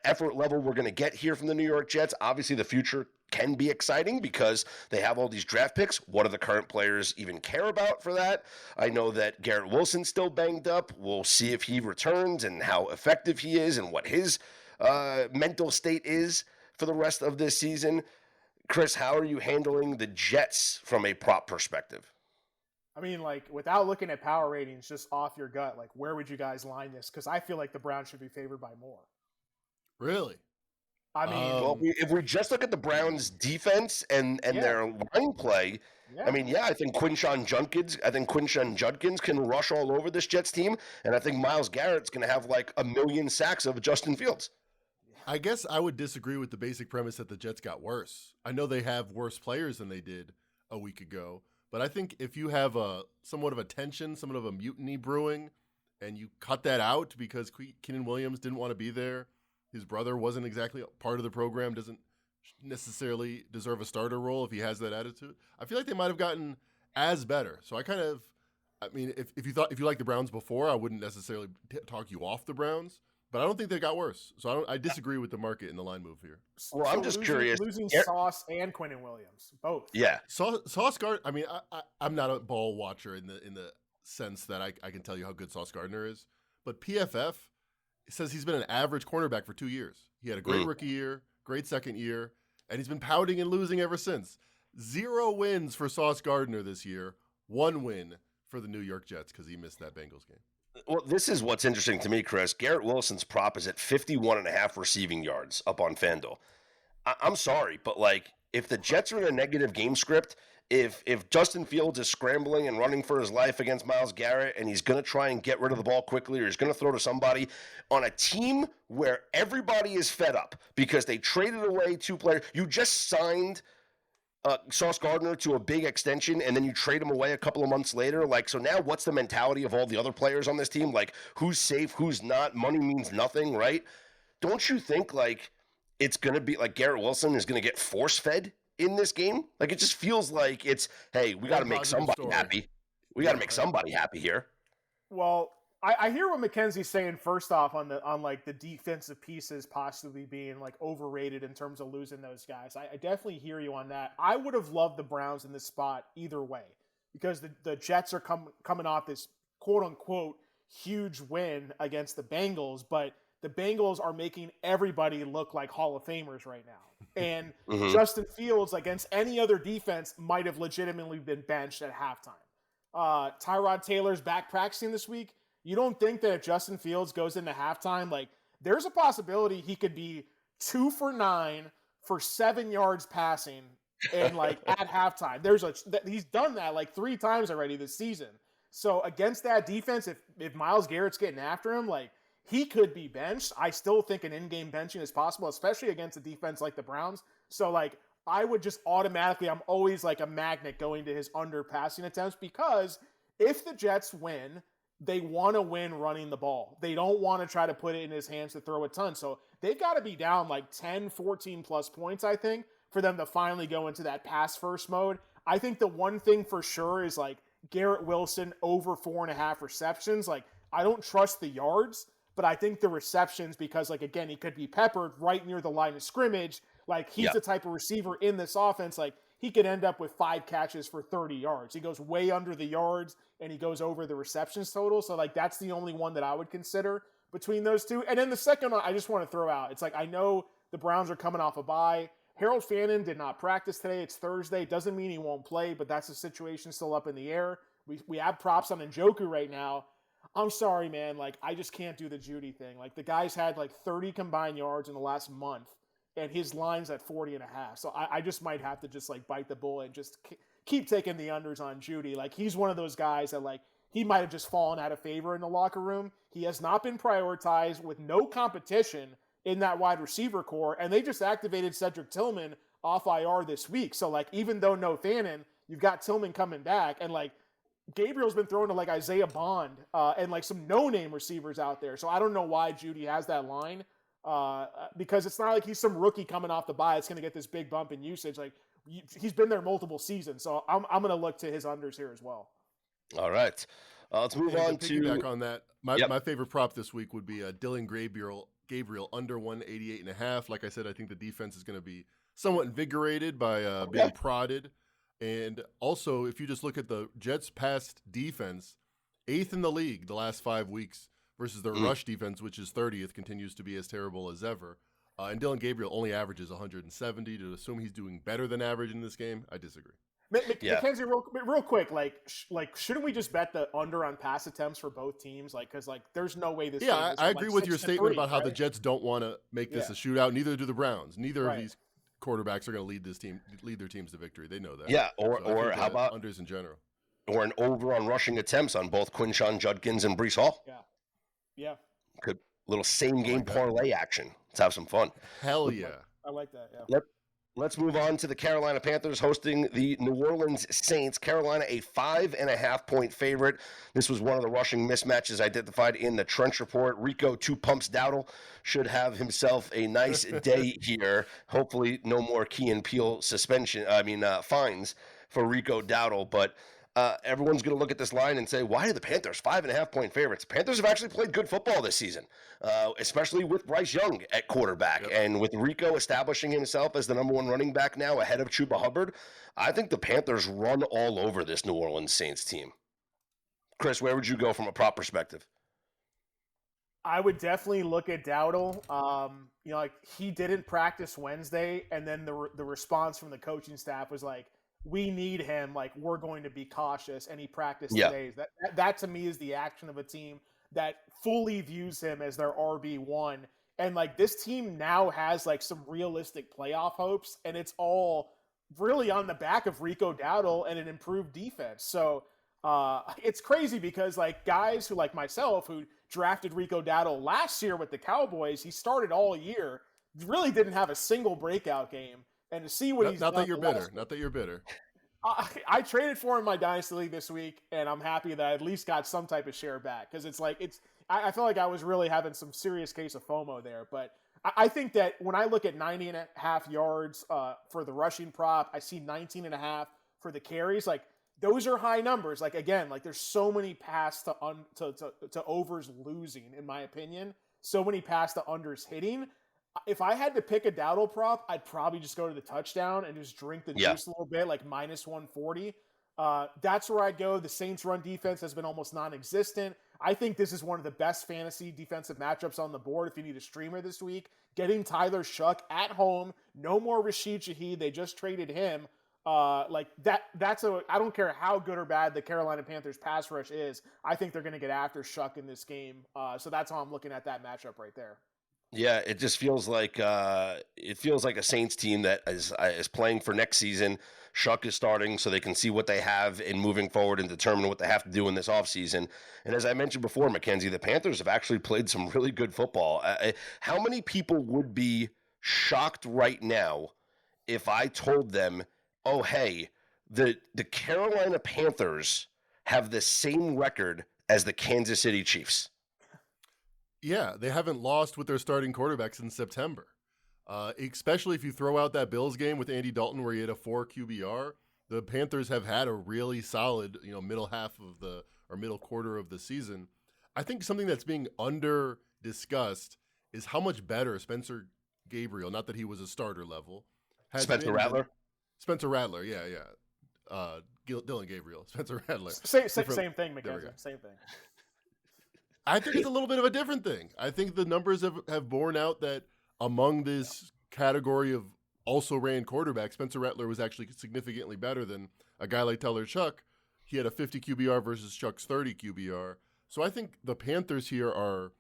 effort level we're gonna get here from the New York Jets. Obviously, the future can be exciting because they have all these draft picks. What do the current players even care about for that? I know that Garrett Wilson's still banged up. We'll see if he returns and how effective he is and what his mental state is for the rest of this season. Chris, how are you handling the Jets from a prop perspective? I mean, like, without looking at power ratings, just off your gut, like, where would you guys line this? Because I feel like the Browns should be favored by more. Really? I mean, well, if we just look at the Browns' defense and their line play, I mean, I think Quinshon Judkins can rush all over this Jets team, and I think Myles Garrett's going to have like 1 million sacks of Justin Fields. I guess I would disagree with the basic premise that the Jets got worse. I know they have worse players than they did a week ago, but I think if you have somewhat of a tension, somewhat of a mutiny brewing, and you cut that out because Quinnen Williams didn't want to be there, his brother wasn't exactly part of the program, doesn't necessarily deserve a starter role if he has that attitude, I feel like they might have gotten as better. So I mean, if you liked the Browns before, I wouldn't necessarily talk you off the Browns, but I don't think they got worse. So I disagree with the market in the line move here. Well, I'm just curious. Losing Sauce and Quinnen Williams, both. Yeah. Sauce Gardner, I mean, I'm not a ball watcher in the sense that I can tell you how good Sauce Gardner is, but PFF says he's been an average cornerback for 2 years. He had a great rookie year, great second year, and he's been pouting and losing ever since. 0 wins for Sauce Gardner this year, 1 win for the New York Jets because he missed that Bengals game. Well, this is what's interesting to me, Chris. Garrett Wilson's prop is at 51.5 receiving yards up on FanDuel. I'm sorry, but like, if the Jets are in a negative game script, if Justin Fields is scrambling and running for his life against Myles Garrett, and he's going to try and get rid of the ball quickly, or he's going to throw to somebody on a team where everybody is fed up because they traded away 2 players. You just signed Sauce Gardner to a big extension, and then you trade him away a couple of months later. Like, so now what's the mentality of all the other players on this team? Like, who's safe, who's not? Money means nothing, right? Don't you think, like, it's going to be like Garrett Wilson is going to get force-fed in this game? Like, it just feels like it's, hey, we got to make somebody happy. We got to make somebody happy here. Well, I hear what Mackenzie's saying first off on like the defensive pieces possibly being like overrated in terms of losing those guys. I definitely hear you on that. I would have loved the Browns in this spot either way because the Jets are coming off this quote unquote huge win against the Bengals, but the Bengals are making everybody look like Hall of Famers right now. And Justin Fields against any other defense might have legitimately been benched at halftime. Tyrod Taylor's back practicing this week. You don't think that if Justin Fields goes into halftime, like there's a possibility he could be 2 for 9 for 7 yards passing and like at halftime. He's done that like 3 times already this season. So against that defense, if Myles Garrett's getting after him, like he could be benched. I still think an in-game benching is possible, especially against a defense like the Browns. So like I would just automatically, I'm always like a magnet going to his under passing attempts because if the Jets win, they want to win running the ball. They don't want to try to put it in his hands to throw a ton. So they've got to be down like 10, 14 plus points, I think, for them to finally go into that pass first mode. I think the one thing for sure is like Garrett Wilson over 4.5 receptions. Like I don't trust the yards, but I think the receptions, because like, again, he could be peppered right near the line of scrimmage. Like he's the type of receiver in this offense. Like he could end up with 5 catches for 30 yards. He goes way under the yards and he goes over the receptions total. So like, that's the only one that I would consider between those two. And then the second one I just want to throw out, it's like, I know the Browns are coming off a bye. Harold Fannin did not practice today. It's Thursday. Doesn't mean he won't play, but that's a situation still up in the air. We have props on Njoku right now. I'm sorry, man. Like, I just can't do the Judy thing. Like, the guy's had like 30 combined yards in the last month, and his line's at 40.5. So I just might have to just like bite the bullet and just keep taking the unders on Judy. Like, he's one of those guys that like, he might have just fallen out of favor in the locker room. He has not been prioritized with no competition in that wide receiver core. And they just activated Cedric Tillman off IR this week. So like, even though no Fannin, you've got Tillman coming back, and like, Gabriel's been thrown to like Isaiah Bond and like some no-name receivers out there. So I don't know why Judy has that line because it's not like he's some rookie coming off the bye. It's going to get this big bump in usage. Like he's been there multiple seasons. So I'm going to look to his unders here as well. All right. Let's move on to piggyback on that. My favorite prop this week would be Dylan Gabriel under 188.5. Like I said, I think the defense is going to be somewhat invigorated by being prodded. And also, if you just look at the Jets' past defense, 8th in the league the last 5 weeks versus their rush defense, which is 30th, continues to be as terrible as ever. And Dylan Gabriel only averages 170. To assume he's doing better than average in this game, I disagree. Mackenzie, real quick, like shouldn't we just bet the under on pass attempts for both teams? Like, because like there's no way this. Yeah, I agree with your statement about how right? the Jets don't want to make this a shootout. Neither do the Browns. Neither of these quarterbacks are going to lead their teams to victory. They know that. Yeah, or how about unders in general? Or an over on rushing attempts on both Quinshon Judkins and Breece Hall. Yeah. Could little same game parlay action. Let's have some fun. Hell yeah. I like that. Yeah. Let's move on to the Carolina Panthers hosting the New Orleans Saints. Carolina, a 5.5-point favorite. This was one of the rushing mismatches identified in the Trench Report. Rico 2 Pumps Dowdle should have himself a nice day here. Hopefully no more Key and Peele fines for Rico Dowdle. But everyone's going to look at this line and say, why are the Panthers 5.5-point favorites? Panthers have actually played good football this season, especially with Bryce Young at quarterback. Yep. And with Rico establishing himself as the number 1 running back now ahead of Chuba Hubbard, I think the Panthers run all over this New Orleans Saints team. Chris, where would you go from a prop perspective? I would definitely look at Dowdle. Like he didn't practice Wednesday, and then the response from the coaching staff was like, we need him, like we're going to be cautious, and he practiced today. That to me is the action of a team that fully views him as their RB1. And like this team now has like some realistic playoff hopes, and it's all really on the back of Rico Dowdle and an improved defense. So it's crazy because like guys who like myself who drafted Rico Dowdle last year with the Cowboys, he started all year, really didn't have a single breakout game. And to see what he's not done that you're bitter. Not that you're bitter. I traded for him in my Dynasty League this week, and I'm happy that I at least got some type of share back, because I feel like I was really having some serious case of FOMO there. But I think that when I look at 90.5 yards for the rushing prop, I see 19.5 for the carries. Like, those are high numbers. Like, again, like there's so many pass to overs losing, in my opinion. So many pass to unders hitting. If I had to pick a Dowdle prop, I'd probably just go to the touchdown and just drink the juice a little bit, like minus 140. That's where I'd go. The Saints' run defense has been almost non-existent. I think this is one of the best fantasy defensive matchups on the board if you need a streamer this week. Getting Tyler Shuck at home, no more Rashid Shaheed. They just traded him. I don't care how good or bad the Carolina Panthers pass rush is. I think they're going to get after Shuck in this game. So that's how I'm looking at that matchup right there. Yeah, it just feels like a Saints team that is playing for next season. Shuck is starting, so they can see what they have in moving forward and determine what they have to do in this offseason. And as I mentioned before, Mackenzie, the Panthers have actually played some really good football. How many people would be shocked right now if I told them, oh, hey, the Carolina Panthers have the same record as the Kansas City Chiefs? Yeah, they haven't lost with their starting quarterback since September. Especially if you throw out that Bills game with Andy Dalton where he had a 4 QBR, the Panthers have had a really solid, middle quarter of the season. I think something that's being under discussed is how much better Spencer Gabriel, not that he was a starter level, has Spencer Rattler? Spencer Rattler, yeah. Dylan Gabriel, Spencer Rattler. Same thing, Mackenzie. Same thing. I think it's a little bit of a different thing. I think the numbers have borne out that among this category of also ran quarterbacks, Spencer Rattler was actually significantly better than a guy like Tyler Shuck. He had a 50 QBR versus Shuck's 30 QBR. So I think the Panthers here are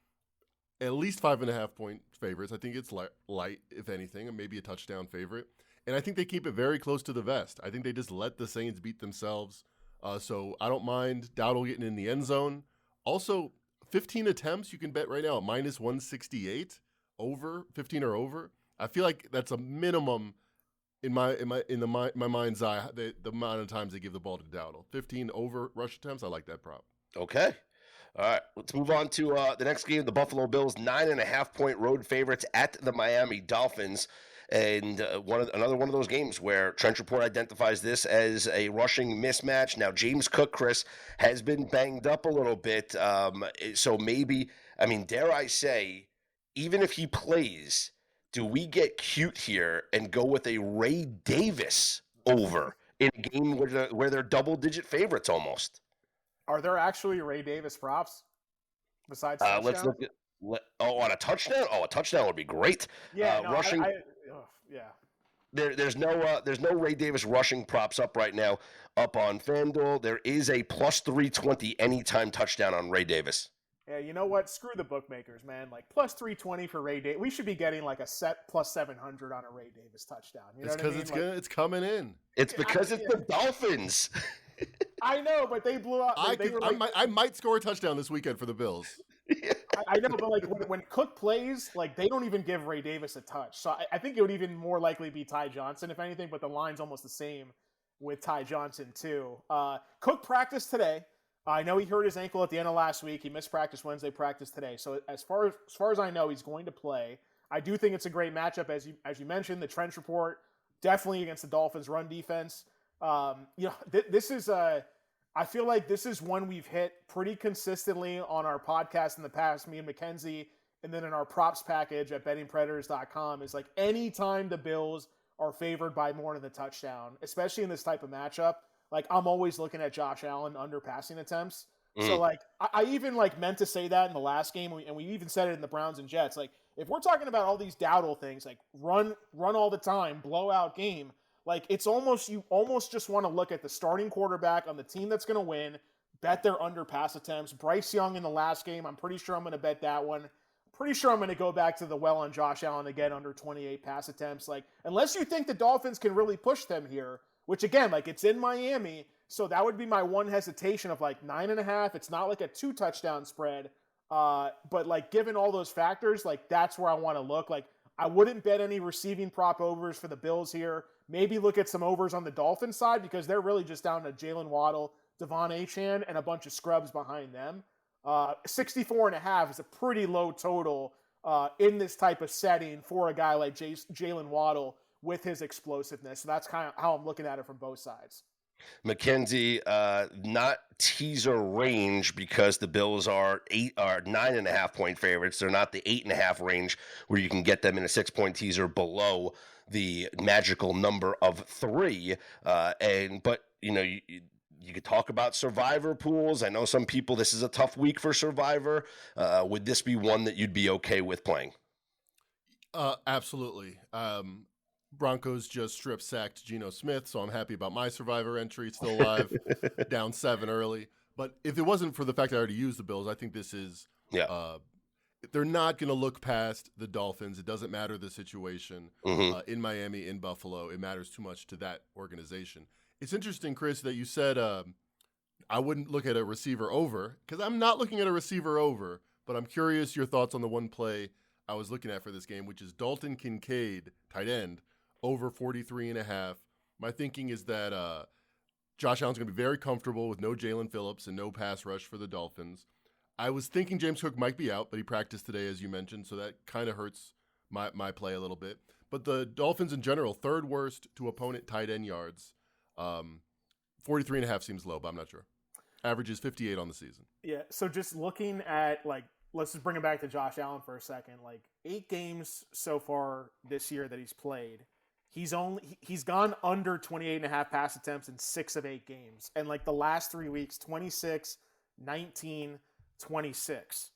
at least 5.5 point favorites. I think it's light, if anything, and maybe a touchdown favorite. And I think they keep it very close to the vest. I think they just let the Saints beat themselves. So I don't mind Dowdle getting in the end zone. Also, 15 attempts you can bet right now at minus 168 over 15 or over. I feel like that's a minimum in my mind's eye. The amount of times they give the ball to Dowdle. 15 over rush attempts. I like that prop. Okay. All right. Let's move on to the next game. The Buffalo Bills 9.5 point road favorites at the Miami Dolphins. And another one of those games where Trench Report identifies this as a rushing mismatch. Now, James Cook, Chris, has been banged up a little bit. So maybe, dare I say, even if he plays, do we get cute here and go with a Ray Davis over in a game where they're double-digit favorites almost? Are there actually Ray Davis props besides touchdown? Let's look at on a touchdown. Oh, a touchdown would be great. Yeah, rushing. Yeah. There's no Ray Davis rushing props up right now up on FanDuel. There is a plus 320 anytime touchdown on Ray Davis. Yeah, you know what? Screw the bookmakers, man. Like plus 320 for Ray Davis. We should be getting like a set plus 700 on a Ray Davis touchdown. You know it's because it's coming in. It's because it's the Dolphins. I know, but they blew out. I might score a touchdown this weekend for the Bills. I know, but like when Cook plays, like they don't even give Ray Davis a touch. So I think it would even more likely be Ty Johnson, if anything, but the line's almost the same with Ty Johnson too. Cook practiced today. I know he hurt his ankle at the end of last week. He missed practice Wednesday, practice today. So as far as I know, he's going to play. I do think it's a great matchup, as you mentioned. The Trench Report definitely against the Dolphins' run defense. This is I feel like this is one we've hit pretty consistently on our podcast in the past, me and Mackenzie, and then in our props package at bettingpredators.com is like anytime the Bills are favored by more than the touchdown, especially in this type of matchup, like I'm always looking at Josh Allen under passing attempts. So like I even like meant to say that in the last game, and we even said it in the Browns and Jets. Like if we're talking about all these Dowdle things, like run all the time, blowout game, like it's you almost just want to look at the starting quarterback on the team that's going to win, bet their under pass attempts. Bryce Young in the last game, I'm pretty sure I'm going to bet that one. Pretty sure I'm going to go back to the well on Josh Allen again under 28 pass attempts. Like unless you think the Dolphins can really push them here, which again, like it's in Miami, so that would be my one hesitation of like 9.5. It's not like a 2 touchdown spread, but like given all those factors, like that's where I want to look. Like I wouldn't bet any receiving prop overs for the Bills here. Maybe look at some overs on the Dolphins side because they're really just down to Jalen Waddle, Devon Achane, and a bunch of scrubs behind them. 64.5 is a pretty low total in this type of setting for a guy like Jalen Waddle with his explosiveness. So that's kind of how I'm looking at it from both sides. Mackenzie, not teaser range because the Bills are 9.5 point favorites. They're not the 8.5 range where you can get them in a 6-point teaser below the magical number of 3. But you could talk about survivor pools. I know some people, this is a tough week for survivor. Would this be one that you'd be okay with playing? Absolutely. Broncos just strip sacked Geno Smith, so I'm happy about my survivor entry. Still alive, down 7 early. But if it wasn't for the fact that I already used the Bills, I think this is they're not going to look past the Dolphins. It doesn't matter the situation in Miami, in Buffalo. It matters too much to that organization. It's interesting, Chris, that you said I wouldn't look at a receiver over because I'm not looking at a receiver over, but I'm curious your thoughts on the one play I was looking at for this game, which is Dalton Kincaid, tight end, over 43.5. My thinking is that Josh Allen's going to be very comfortable with no Jalen Phillips and no pass rush for the Dolphins. I was thinking James Cook might be out, but he practiced today, as you mentioned, so that kind of hurts my play a little bit. But the Dolphins in general, third worst to opponent tight end yards. 43.5 seems low, but I'm not sure. Average is 58 on the season. Yeah, so just looking at, let's just bring it back to Josh Allen for a second. 8 games so far this year that he's played. He's gone under 28.5 pass attempts in 6 of 8 games. And the last 3 weeks, 26, 19, 26.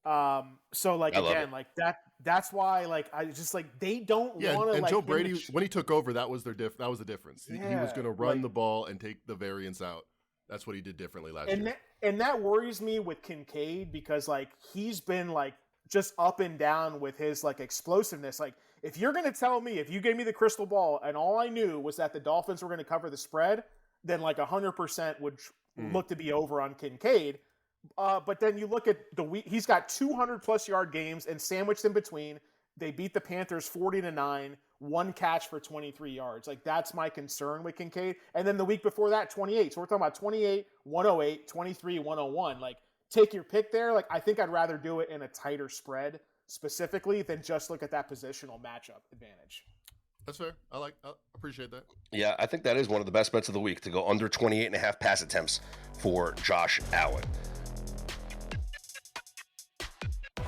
So again, that's why I just they don't want to. And Joe Brady, when he took over, that was the difference. He was going to run the ball and take the variance out. That's what he did differently last year. And that worries me with Kincaid because he's been just up and down with his explosiveness. If you're going to tell me, if you gave me the crystal ball and all I knew was that the Dolphins were going to cover the spread, then 100% would look to be over on Kincaid. But then you look at the week, he's got 200+ yard games and sandwiched in between. They beat the Panthers 40-9, 1 catch for 23 yards. That's my concern with Kincaid. And then the week before that, 28. So we're talking about 28, 108, 23, 101. Take your pick there. I think I'd rather do it in a tighter spread specifically than just look at that positional matchup advantage. That's fair. I appreciate that. Yeah, I think that is one of the best bets of the week to go under 28.5 pass attempts for Josh Allen.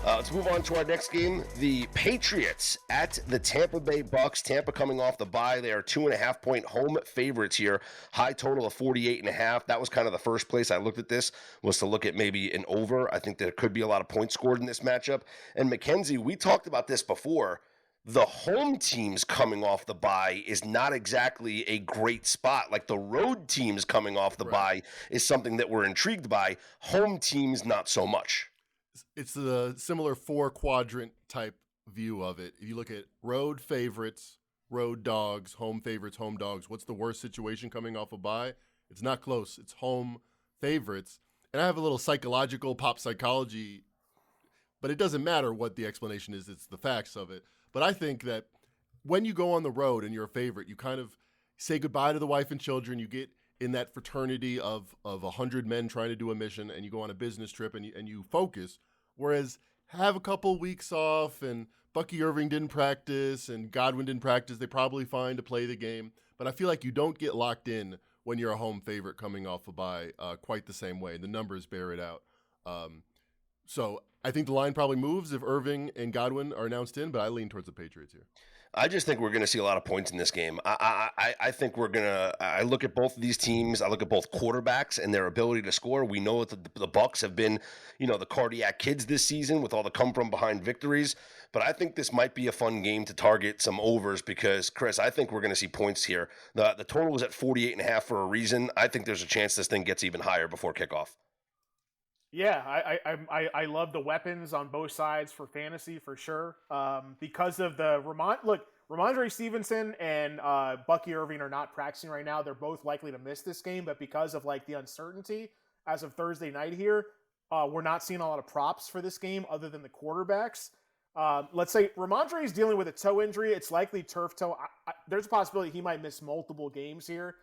Let's move on to our next game. The Patriots at the Tampa Bay Bucks. Tampa coming off the bye. They are 2.5-point home favorites here. High total of 48.5. That was kind of the first place I looked at this, was to look at maybe an over. I think there could be a lot of points scored in this matchup. And Mackenzie, we talked about this before. The home teams coming off the bye is not exactly a great spot. The road teams coming off the bye is something that we're intrigued by. Home teams, not so much. It's the similar 4-quadrant type view of it. If you look at road favorites, road dogs, home favorites, home dogs, what's the worst situation coming off a bye? It's not close. It's home favorites. And I have a little psychological pop psychology, but it doesn't matter what the explanation is. It's the facts of it. But I think that when you go on the road and you're a favorite, you kind of say goodbye to the wife and children. You get in that fraternity of 100 men trying to do a mission, and you go on a business trip and you focus. Whereas have a couple weeks off, and Bucky Irving didn't practice and Godwin didn't practice, they probably fine to play the game. But I feel like you don't get locked in when you're a home favorite coming off a bye quite the same way. The numbers bear it out. So I think the line probably moves if Irving and Godwin are announced in, but I lean towards the Patriots here. I just think we're going to see a lot of points in this game. I think we're going to – I look at both of these teams. I look at both quarterbacks and their ability to score. We know that the Bucs have been, the cardiac kids this season with all the come-from-behind victories. But I think this might be a fun game to target some overs because, Chris, I think we're going to see points here. The total was at 48.5 for a reason. I think there's a chance this thing gets even higher before kickoff. Yeah, I love the weapons on both sides for fantasy for sure. Because of the Ramondre Stevenson and Bucky Irving are not practicing right now. They're both likely to miss this game, but because of the uncertainty as of Thursday night here, we're not seeing a lot of props for this game other than the quarterbacks. Let's say Ramondre is dealing with a toe injury. It's likely turf toe. There's a possibility he might miss multiple games here.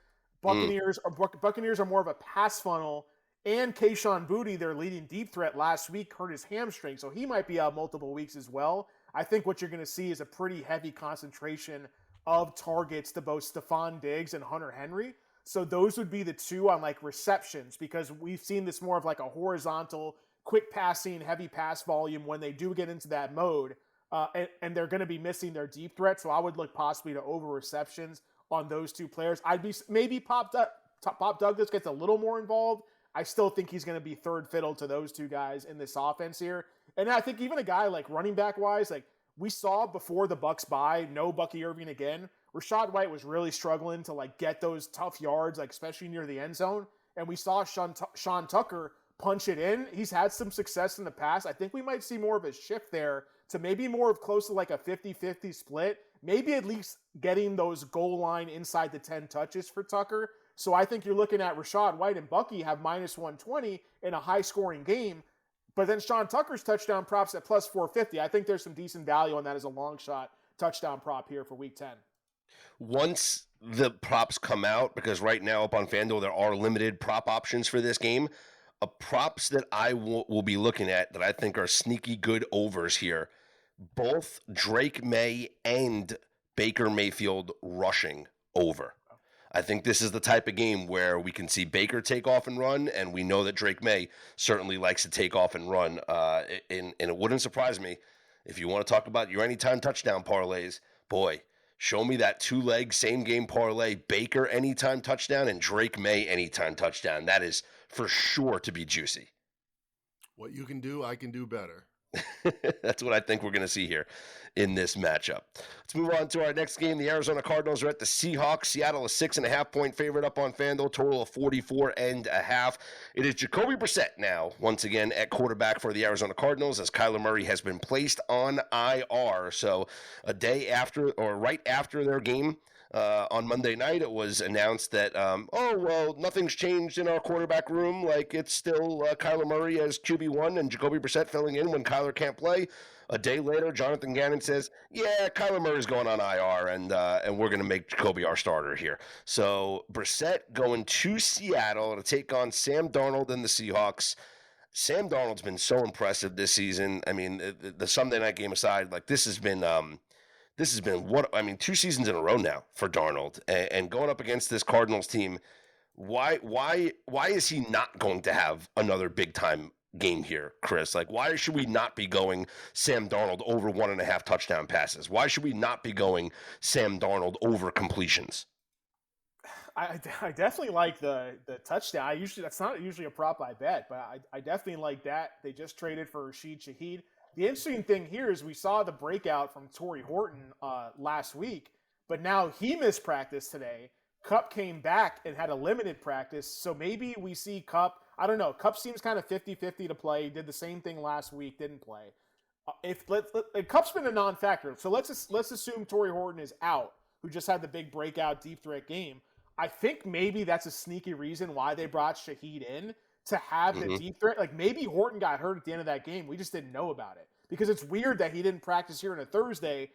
Buccaneers are more of a pass funnel, and Kayshon Boutte, their leading deep threat last week, hurt his hamstring, so he might be out multiple weeks as well. I think what you're going to see is a pretty heavy concentration of targets to both Stephon Diggs and Hunter Henry. So those would be the two on like receptions, because we've seen this more of like a horizontal, quick passing, heavy pass volume when they do get into that mode. And they're going to be missing their deep threat. So I would look possibly to over receptions on those two players. I'd be maybe Pop Douglas gets a little more involved. I still think he's going to be third fiddle to those two guys in this offense here. And I think even a guy like running back wise, like we saw before the Bucs bye, no Bucky Irving again. Rachaad White was really struggling to like get those tough yards, like especially near the end zone. And we saw Sean Tucker punch it in. He's had some success in the past. I think we might see more of a shift there to maybe more of close to like a 50-50 split, maybe at least getting those goal line inside the 10 touches for Tucker. So I think you're looking at Rachaad White and Bucky have minus 120 in a high scoring game. But then Sean Tucker's touchdown props at plus 450. I think there's some decent value on that as a long shot touchdown prop here for week 10. Once the props come out, because right now up on FanDuel, there are limited prop options for this game. Props that I will be looking at that I think are sneaky good overs here. Both Drake May and Baker Mayfield rushing over. I think this is the type of game where we can see Baker take off and run, and we know that Drake May certainly likes to take off and run. And it wouldn't surprise me if you want to talk about your anytime touchdown parlays. Boy, show me that two-leg same-game parlay, Baker anytime touchdown and Drake May anytime touchdown. That is for sure to be juicy. What you can do, I can do better. That's what I think we're going to see here in this matchup. Let's move on to our next game. The Arizona Cardinals are at the Seahawks. Seattle, a 6.5-point favorite up on FanDuel, total of 44.5. It is Jacoby Brissett now, once again, at quarterback for the Arizona Cardinals, as Kyler Murray has been placed on IR. So a day after, or right after their game, on Monday night, it was announced that, nothing's changed in our quarterback room. Like, it's still Kyler Murray as QB1 and Jacoby Brissett filling in when Kyler can't play. A day later, Jonathan Gannon says, yeah, Kyler Murray's going on IR, and we're going to make Jacoby our starter here. So Brissett going to Seattle to take on Sam Darnold and the Seahawks. Sam Darnold's been so impressive this season. I mean, the Sunday night game aside, like this has been 2 seasons in a row now for Darnold, and going up against this Cardinals team. Why is he not going to have another big time game here, Chris? Like, why should we not be going Sam Darnold over 1.5 touchdown passes? Why should we not be going Sam Darnold over completions? I definitely like the touchdown. That's not usually a prop I bet, but I definitely like that. They just traded for Rashid Shaheed. The interesting thing here is we saw the breakout from Torrey Horton last week, but now he missed practice today. Kupp came back and had a limited practice, so maybe we see Kupp. I don't know. Kupp seems kind of 50-50 to play. He did the same thing last week, didn't play. Kupp's been a non-factor, so let's assume Torrey Horton is out, who just had the big breakout deep threat game. I think maybe that's a sneaky reason why they brought Shaheed in, to have the deep threat. Like, maybe Horton got hurt at the end of that game. We just didn't know about it, because it's weird that he didn't practice here on a Thursday,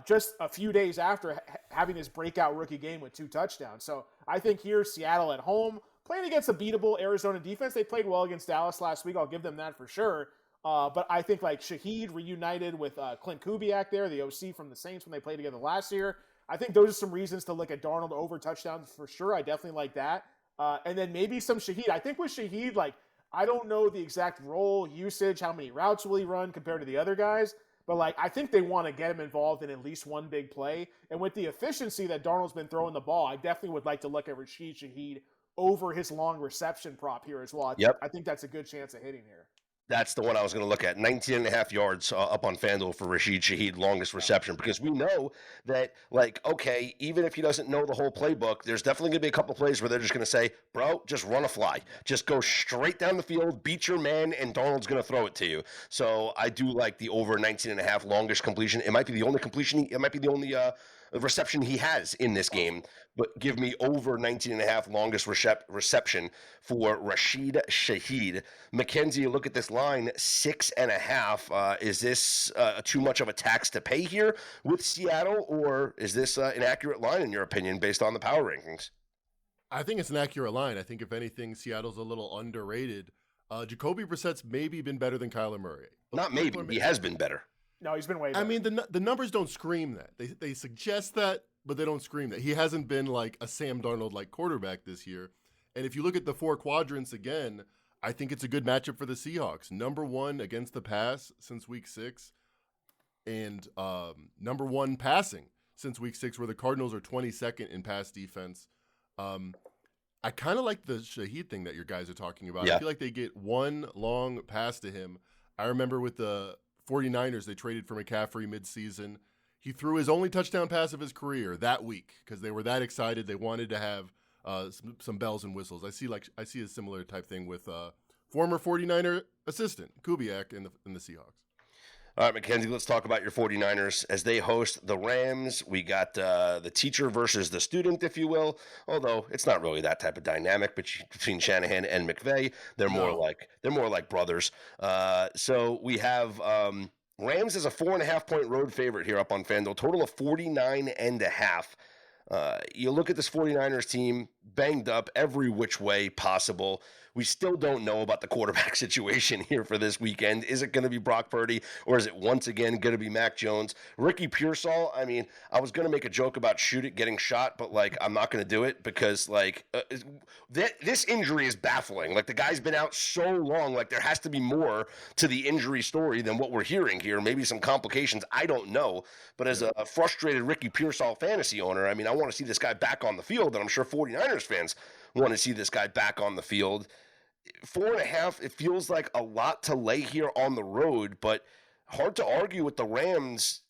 just a few days after having his breakout rookie game with 2 touchdowns. So I think here, Seattle at home, playing against a beatable Arizona defense. They played well against Dallas last week. I'll give them that for sure. But I think like Shaheed reunited with Clint Kubiak there, the OC from the Saints when they played together last year. I think those are some reasons to look at Darnold over touchdowns for sure. I definitely like that. And then maybe some Shaheed. I think with Shaheed, like, I don't know the exact role, usage, how many routes will he run compared to the other guys, but like, I think they want to get him involved in at least one big play. And with the efficiency that Darnold's been throwing the ball, I definitely would like to look at Rashid Shaheed over his long reception prop here as well. I think that's a good chance of hitting here. That's the one I was going to look at. 19.5 yards up on FanDuel for Rashid Shaheed, longest reception, because we know that, like, okay, even if he doesn't know the whole playbook, there's definitely going to be a couple plays where they're just going to say, bro, just run a fly. Just go straight down the field, beat your man, and Darnold's going to throw it to you. So I do like the over 19.5 longest completion. It might be the only completion. It might be the only reception he has in this game, but give me over 19 and a half longest reception for Rashid Shaheed. Mackenzie, look at this line, 6.5. Is this too much of a tax to pay here with Seattle, or is this an accurate line in your opinion based on the power rankings? I think it's an accurate line. I think if anything, Seattle's a little underrated. Jacoby Brissett's maybe been better than Kyler Murray. Not maybe. He has been better. No, he's been way better. I mean, the numbers don't scream that. They suggest that, but they don't scream that. He hasn't been like a Sam Darnold-like quarterback this year. And if you look at the four quadrants again, I think it's a good matchup for the Seahawks. Number one against the pass since week 6, and number one passing since week 6, where the Cardinals are 22nd in pass defense. I kind of like the Shaheed thing that your guys are talking about. Yeah. I feel like they get one long pass to him. I remember with the 49ers, they traded for McCaffrey midseason. He threw his only touchdown pass of his career that week because they were that excited. They wanted to have some bells and whistles. I see a similar type thing with former 49er assistant Kubiak in the Seahawks. All right, Mackenzie, let's talk about your 49ers as they host the Rams. We got the teacher versus the student, if you will, although it's not really that type of dynamic between Shanahan and McVay. They're more like brothers. So we have Rams as a 4.5-point road favorite here up on FanDuel, total of 49.5. You look at this 49ers team, banged up every which way possible. We still don't know about the quarterback situation here for this weekend. Is it going to be Brock Purdy, or is it once again going to be Mac Jones? Ricky Pearsall, I mean, I was going to make a joke about getting shot, but, like, I'm not going to do it because, like, this injury is baffling. Like, the guy's been out so long. Like, there has to be more to the injury story than what we're hearing here. Maybe some complications. I don't know. But as a frustrated Ricky Pearsall fantasy owner, I mean, I want to see this guy back on the field, and I'm sure 49ers fans want to see this guy back on the field. 4.5, it feels like a lot to lay here on the road, but hard to argue with the Rams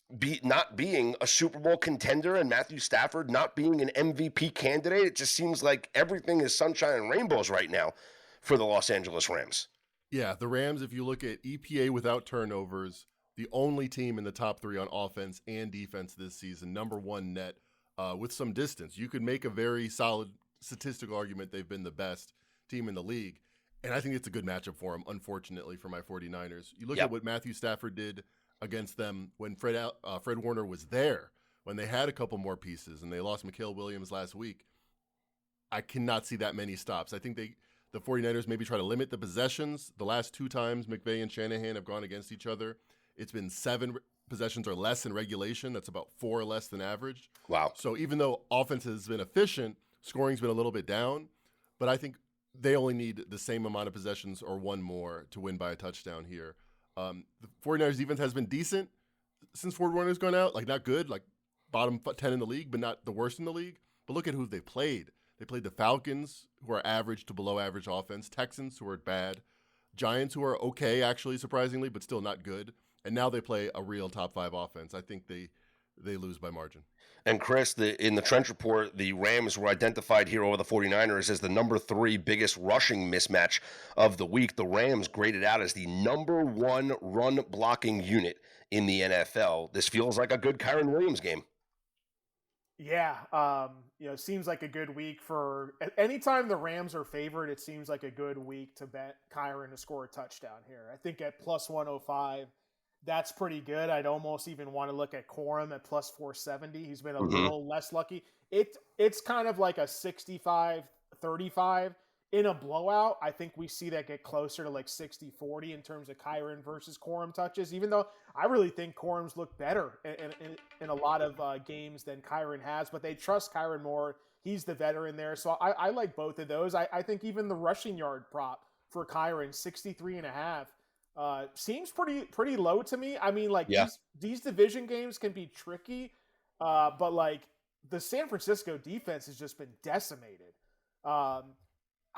not being a Super Bowl contender and Matthew Stafford not being an MVP candidate. It just seems like everything is sunshine and rainbows right now for the Los Angeles Rams. Yeah, the Rams, if you look at EPA without turnovers, the only team in the top 3 on offense and defense this season, number 1 net, with some distance. You could make a very solid statistical argument they've been the best team in the league. And I think it's a good matchup for them, unfortunately, for my 49ers. You look at what Matthew Stafford did against them when Fred Warner was there, when they had a couple more pieces, and they lost Mikael Williams last week. I cannot see that many stops. I think the 49ers maybe try to limit the possessions. The last 2 times McVay and Shanahan have gone against each other, it's been 7 possessions or less in regulation. That's about 4 less than average. Wow. So even though offense has been efficient, scoring's been a little bit down, but I think they only need the same amount of possessions or one more to win by a touchdown here. The 49ers defense has been decent since Ford Warner's gone out. Like, not good, like bottom 10 in the league, but not the worst in the league. But look at who they played. They played the Falcons, who are average to below average offense, Texans, who are bad, Giants, who are okay, actually, surprisingly, but still not good. And now they play a real top 5 offense. I think they lose by margin. And Chris, in the Trench Report, the Rams were identified here over the 49ers as the number 3 biggest rushing mismatch of the week. The Rams graded out as the number 1 run blocking unit in the NFL. This feels like a good Kyren Williams game. Yeah, it seems like a good week for anytime the Rams are favored. It seems like a good week to bet Kyren to score a touchdown here. I think at plus 105. That's pretty good. I'd almost even want to look at Corum at plus 470. He's been a little less lucky. It's kind of like a 65-35 in a blowout. I think we see that get closer to like 60-40 in terms of Kyren versus Corum touches, even though I really think Corum's looked better in a lot of games than Kyren has, but they trust Kyren more. He's the veteran there. So I like both of those. I think even the rushing yard prop for Kyren, 63.5, seems pretty low to me. I mean, like, these division games can be tricky, but like the San Francisco defense has just been decimated. I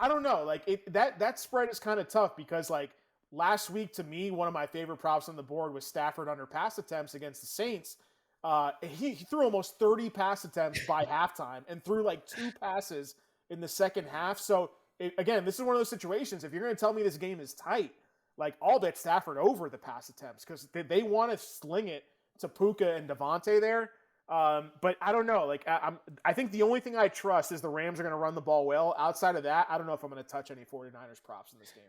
don't know, like that spread is kind of tough because like last week to me, one of my favorite props on the board was Stafford under pass attempts against the Saints. He threw almost 30 pass attempts by halftime and threw like 2 passes in the second half. So again, this is one of those situations. If you're going to tell me this game is tight, like, I'll bet Stafford over the pass attempts because they want to sling it to Puka and Devontae there. But I don't know. Like I think the only thing I trust is the Rams are going to run the ball well. Outside of that, I don't know if I'm going to touch any 49ers props in this game.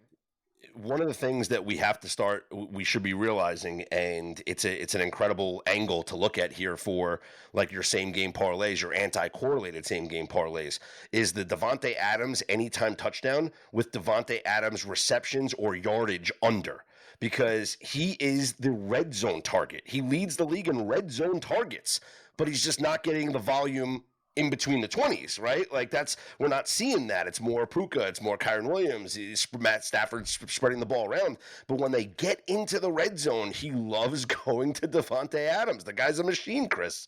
One of the things that we should be realizing, and it's an incredible angle to look at here for like your same game parlays, your anti-correlated same game parlays, is the Davante Adams anytime touchdown with Davante Adams receptions or yardage under, because he is the red zone target. He leads the league in red zone targets, but he's just not getting the volume in between the 20s, right? Like we're not seeing that. It's more Puka, it's more Kyron Williams, Matt Stafford spreading the ball around. But when they get into the red zone, he loves going to Davante Adams. The guy's a machine, Chris.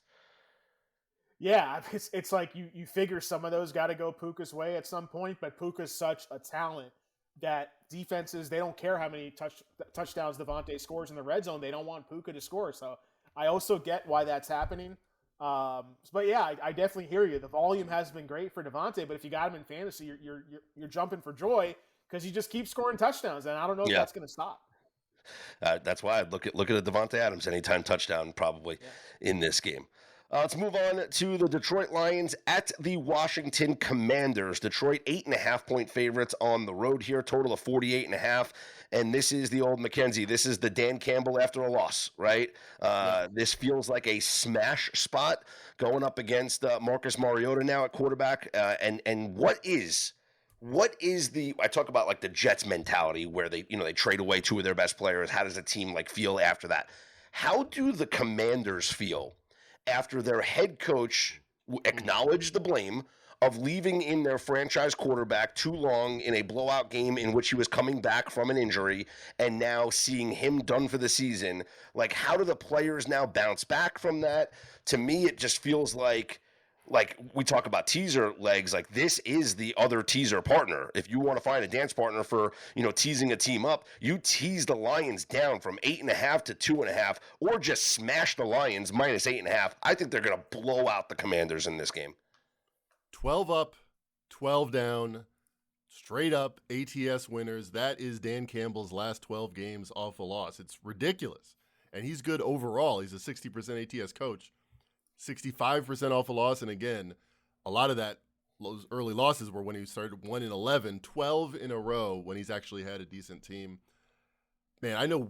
Yeah, it's like you figure some of those got to go Puka's way at some point, but Puka's such a talent that defenses, they don't care how many touchdowns Davante scores in the red zone. They don't want Puka to score. So I also get why that's happening. But yeah, I definitely hear you. The volume has been great for Davante, but if you got him in fantasy, you're jumping for joy because he just keeps scoring touchdowns, and I don't know if that's going to stop. That's why I'd look at Davante Adams anytime touchdown probably in this game. Let's move on to the Detroit Lions at the Washington Commanders. Detroit 8.5-point favorites on the road here, total of 48.5. And this is the old McKenzie. This is the Dan Campbell after a loss, right? This feels like a smash spot going up against Marcus Mariota now at quarterback. And what is the, I talk about like the Jets mentality where they trade away two of their best players. How does a team like feel after that? How do the Commanders feel after their head coach acknowledged the blame of leaving in their franchise quarterback too long in a blowout game in which he was coming back from an injury, and now seeing him done for the season? Like, how do the players now bounce back from that? To me, it just feels like we talk about teaser legs, like this is the other teaser partner. If you want to find a dance partner for, teasing a team up, you tease the Lions down from 8.5 to 2.5, or just smash the Lions minus 8.5. I think they're going to blow out the Commanders in this game. 12 up, 12 down, straight up ATS winners. That is Dan Campbell's last 12 games off a loss. It's ridiculous. And he's good overall. He's a 60% ATS coach. 65% off a loss, and again, a lot of those early losses were when he started 1-11, 12 in a row when he's actually had a decent team. Man, I know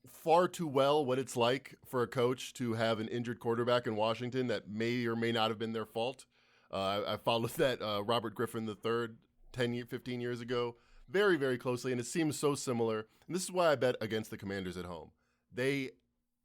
far too well what it's like for a coach to have an injured quarterback in Washington that may or may not have been their fault. I followed that Robert Griffin III 15 years ago very, very closely, and it seems so similar. And this is why I bet against the Commanders at home. They,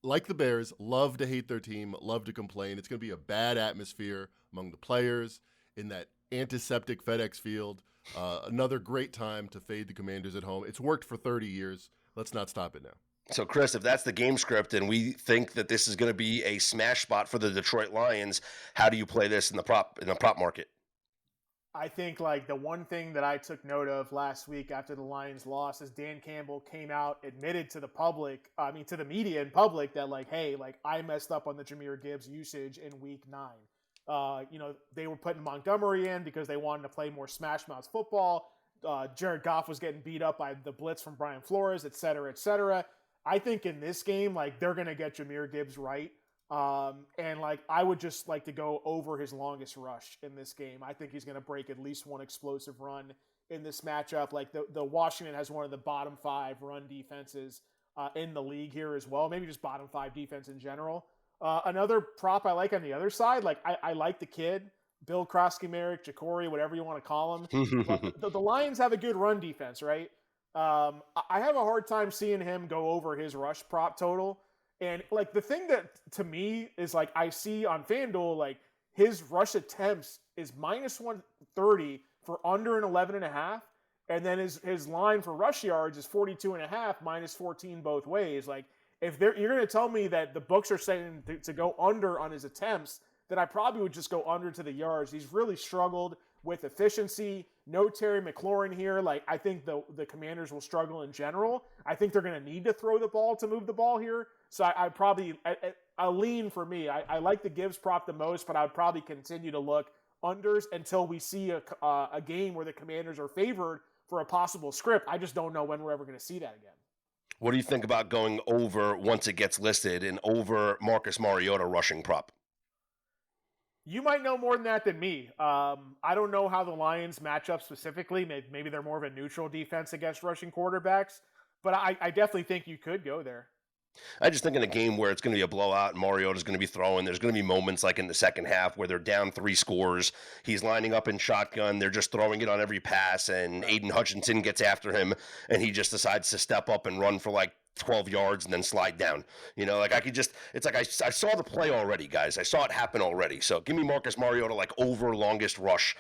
like the Bears, love to hate their team, love to complain. It's going to be a bad atmosphere among the players in that antiseptic FedEx Field. Another great time to fade the Commanders at home. It's worked for 30 years. Let's not stop it now. So, Chris, if that's the game script and we think that this is going to be a smash spot for the Detroit Lions, how do you play this in the prop market? I think like the one thing that I took note of last week after the Lions lost is Dan Campbell came out, admitted to the media in public that like, hey, like I messed up on the Jahmyr Gibbs usage in week 9. They were putting Montgomery in because they wanted to play more smash mouth football. Jared Goff was getting beat up by the blitz from Brian Flores, et cetera, et cetera. I think in this game, like they're going to get Jahmyr Gibbs right. And like, I would just like to go over his longest rush in this game. I think he's going to break at least one explosive run in this matchup. Like the Washington has one of the bottom 5 run defenses in the league here as well. Maybe just bottom 5 defense in general. Another prop I like on the other side, like I like the kid, Bill Krosky-Merrick, Jacory, whatever you want to call him. But the Lions have a good run defense, right? I have a hard time seeing him go over his rush prop total. And like the thing that to me is like I see on FanDuel, like his rush attempts is minus 130 for under an 11.5. And then his line for rush yards is 42.5, minus 14 both ways. Like if you're going to tell me that the books are saying to go under on his attempts, then I probably would just go under to the yards. He's really struggled with efficiency. No Terry McLaurin here. Like I think the Commanders will struggle in general. I think they're going to need to throw the ball to move the ball here. So I'll lean for me. I like the Gibbs prop the most, but I would probably continue to look unders until we see a game where the Commanders are favored for a possible script. I just don't know when we're ever going to see that again. What do you think about going over once it gets listed and over Marcus Mariota rushing prop? You might know more than that than me. I don't know how the Lions match up specifically. Maybe they're more of a neutral defense against rushing quarterbacks, but I definitely think you could go there. I just think in a game where it's going to be a blowout and Mariota's going to be throwing, there's going to be moments like in the second half where they're down 3 scores. He's lining up in shotgun. They're just throwing it on every pass, and Aiden Hutchinson gets after him, and he just decides to step up and run for like 12 yards and then slide down. Like it's like I saw the play already, guys. I saw it happen already. So give me Marcus Mariota like over longest rush,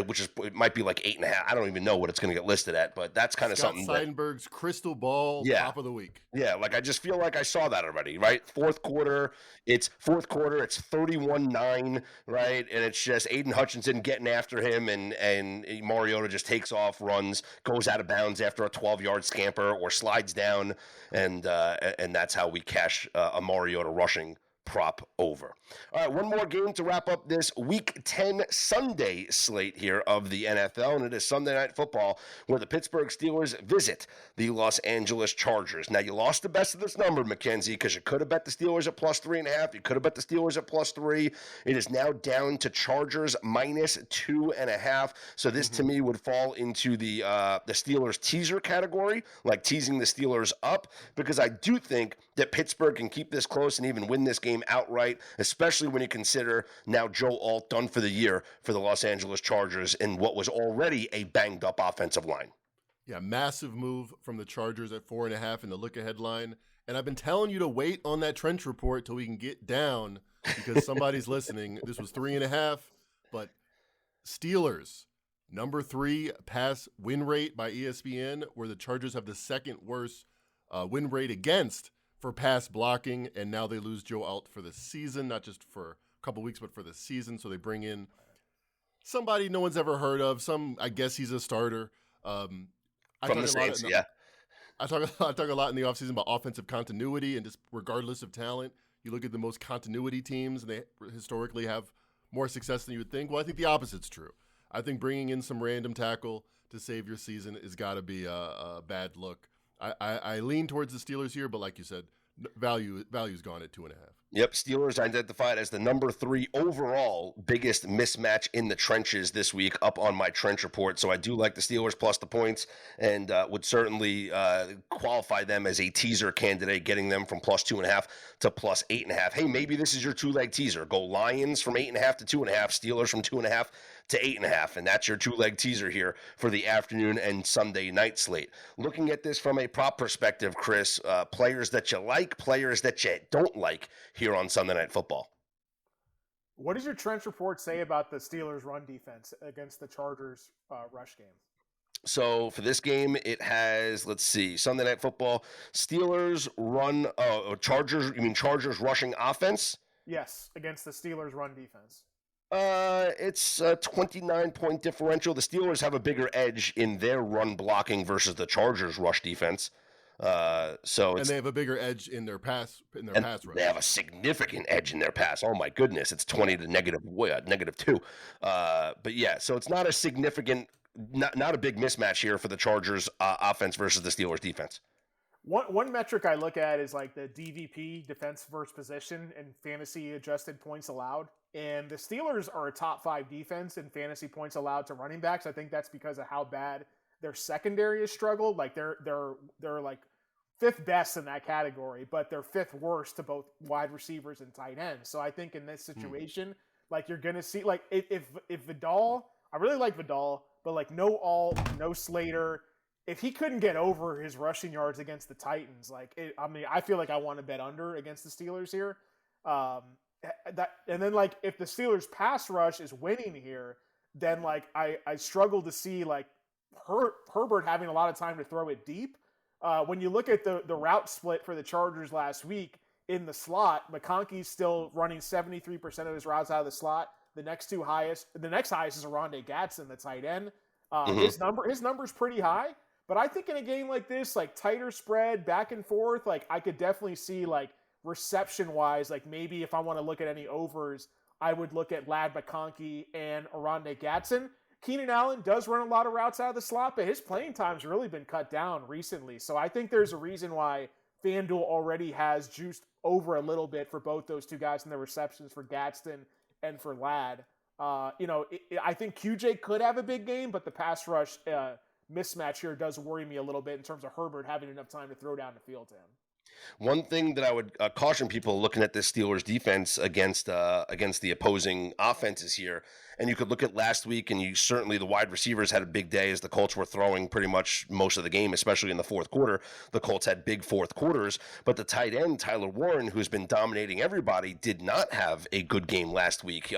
which it might be like 8.5. I don't even know what it's going to get listed at, but that's kind of something. Seidenberg's crystal ball, top of the week. Yeah, like I just feel like I saw that already, right? Fourth quarter, it's 31-9, right? And it's just Aiden Hutchinson getting after him, and Mariota just takes off, runs, goes out of bounds after a 12-yard scamper or slides down, and that's how we cash a Mariota rushing prop over. All right, one more game to wrap up this Week 10 Sunday slate here of the NFL, and it is Sunday Night Football, where the Pittsburgh Steelers visit the Los Angeles Chargers. Now, you lost the best of this number, Mackenzie, because you could have bet the Steelers at +3.5. You could have bet the Steelers at +3. It is now down to Chargers -2.5. So this, to me, would fall into the Steelers teaser category, like teasing the Steelers up, because I do think that Pittsburgh can keep this close and even win this game outright, especially when you consider now Joe Alt done for the year for the Los Angeles Chargers in what was already a banged up offensive line. Yeah, massive move from the Chargers at 4.5 in the look-ahead line. And I've been telling you to wait on that trench report till we can get down because somebody's listening. This was 3.5, but Steelers, number 3 pass win rate by ESPN, where the Chargers have the second worst win rate against for pass blocking, and now they lose Joe Alt for the season, not just for a couple weeks, but for the season. So they bring in somebody no one's ever heard of. I guess he's a starter. From the Saints, I talk a lot in the offseason about offensive continuity, and just regardless of talent, you look at the most continuity teams, and they historically have more success than you would think. Well, I think the opposite's true. I think bringing in some random tackle to save your season has got to be a bad look. I lean towards the Steelers here, but like you said, value's gone at 2.5. Yep, Steelers identified as the number 3 overall biggest mismatch in the trenches this week up on my trench report. So I do like the Steelers plus the points, and would certainly qualify them as a teaser candidate, getting them from +2.5 to +8.5. Hey, maybe this is your 2-leg teaser. Go Lions from 8.5 to 2.5, Steelers from 2.5 to 8.5, and that's your 2-leg teaser here for the afternoon and Sunday night slate. Looking at this from a prop perspective, Chris, players that you like, players that you don't like here on Sunday Night Football. What does your trench report say about the Steelers' run defense against the Chargers' rush game? So for this game, it has, let's see, Sunday Night Football, Steelers run, Chargers, you mean Chargers rushing offense? Yes, against the Steelers' run defense. It's a 29-point differential. The Steelers have a bigger edge in their run blocking versus the Chargers rush defense. And they have a bigger edge in their pass rush. They have a significant edge in their pass. Oh my goodness, it's 20 to -2. But yeah, so it's not a significant, not a big mismatch here for the Chargers offense versus the Steelers defense. One metric I look at is like the DVP, defense versus position, and fantasy adjusted points allowed. And the Steelers are a top 5 defense in fantasy points allowed to running backs. I think that's because of how bad their secondary has struggled. Like they're like 5th best in that category, but they're 5th worst to both wide receivers and tight ends. So I think in this situation, like you're gonna see, like if Vidal, I really like Vidal, but like no Alt, no Slater. If he couldn't get over his rushing yards against the Titans, I feel like I want to bet under against the Steelers here. And then like if the Steelers pass rush is winning here, then like I struggle to see like Herbert having a lot of time to throw it deep. When you look at the route split for the Chargers last week in the slot, McConkey's still running 73% of his routes out of the slot. The next highest is Oronde Gadsden, the tight end. His number's pretty high, but I think in a game like this, like tighter spread, back and forth, like I could definitely see like reception wise, like maybe if I want to look at any overs, I would look at Ladd McConkey and Oronde Gadsden. Keenan Allen does run a lot of routes out of the slot, but his playing time's really been cut down recently. So I think there's a reason why FanDuel already has juiced over a little bit for both those two guys in the receptions for Gadsden and for Ladd. I think QJ could have a big game, but the pass rush mismatch here does worry me a little bit in terms of Herbert having enough time to throw down the field to him. One thing that I would caution people looking at this Steelers defense against the opposing offenses here, and you could look at last week, and certainly the wide receivers had a big day as the Colts were throwing pretty much most of the game, especially in the fourth quarter. The Colts had big fourth quarters, but the tight end, Tyler Warren, who's been dominating everybody, did not have a good game last week.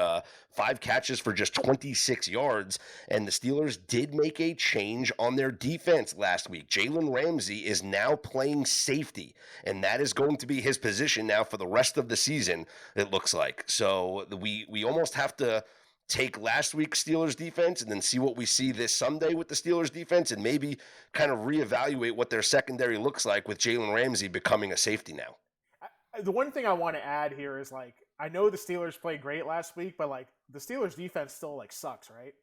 5 catches for just 26 yards, and the Steelers did make a change on their defense last week. Jalen Ramsey is now playing safety, and that is going to be his position now for the rest of the season, it looks like. So we almost have to take last week's Steelers defense and then see what we see this Sunday with the Steelers defense, and maybe kind of reevaluate what their secondary looks like with Jalen Ramsey becoming a safety now. The one thing I want to add here is, I know the Steelers played great last week, but the Steelers defense still sucks, right?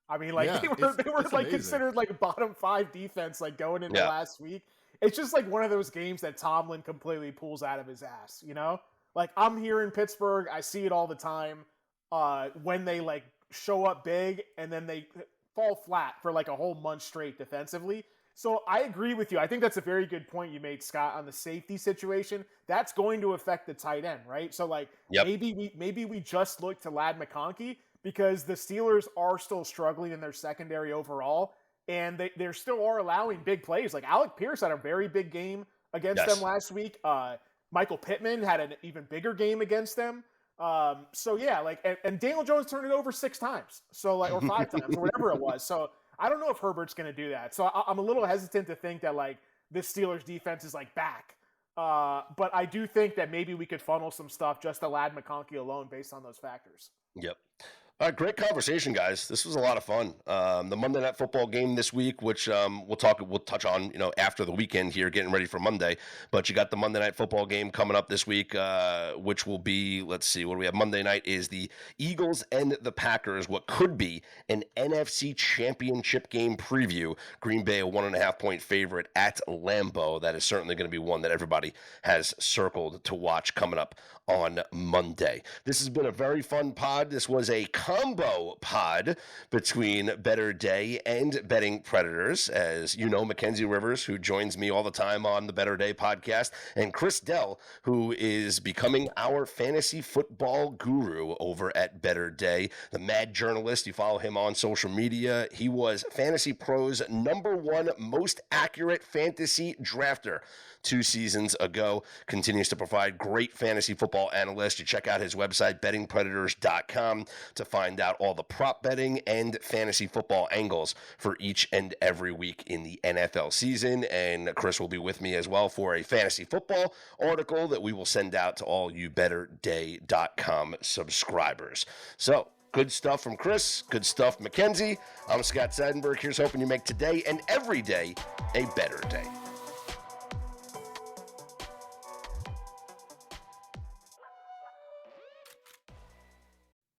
I mean, they were considered a bottom 5 defense going into last week. It's just one of those games that Tomlin completely pulls out of his ass, I'm here in Pittsburgh, I see it all the time. When they show up big and then they fall flat for a whole month straight defensively. So I agree with you. I think that's a very good point you made, Scott, on the safety situation. That's going to affect the tight end, right? So maybe we just look to Ladd McConkey because the Steelers are still struggling in their secondary overall, and they still are allowing big plays. Alec Pierce had a very big game against them last week. Michael Pittman had an even bigger game against them. And Daniel Jones turned it over 6 times, or 5 times, or whatever it was. So I don't know if Herbert's going to do that. So I'm a little hesitant to think that this Steelers defense is back. But I do think that maybe we could funnel some stuff just to Ladd McConkey alone based on those factors. Yep. All right, great conversation, guys. This was a lot of fun. The Monday Night Football game this week, which we'll touch on, after the weekend here, getting ready for Monday. But you got the Monday Night Football game coming up this week, which will be, let's see, what do we have? Monday night is the Eagles and the Packers, what could be an NFC Championship game preview. Green Bay, a 1.5-point favorite at Lambeau. That is certainly going to be one that everybody has circled to watch coming up on Monday. This has been a very fun pod. This was a combo pod between Better Day and Betting Predators. As you know, Mackenzie Rivers, who joins me all the time on the Better Day podcast, and Chris Dell, who is becoming our fantasy football guru over at Better Day, the mad journalist. You follow him on social media. He was Fantasy Pros' #1 most accurate fantasy drafter 2 seasons ago, continues to provide great fantasy football analysts. You check out his website, bettingpredators.com, to find out all the prop betting and fantasy football angles for each and every week in the NFL season. And Chris will be with me as well for a fantasy football article that we will send out to all you betterday.com subscribers. So, good stuff from Chris, good stuff, Mackenzie. I'm Scott Seidenberg. Here's hoping you make today and every day a better day.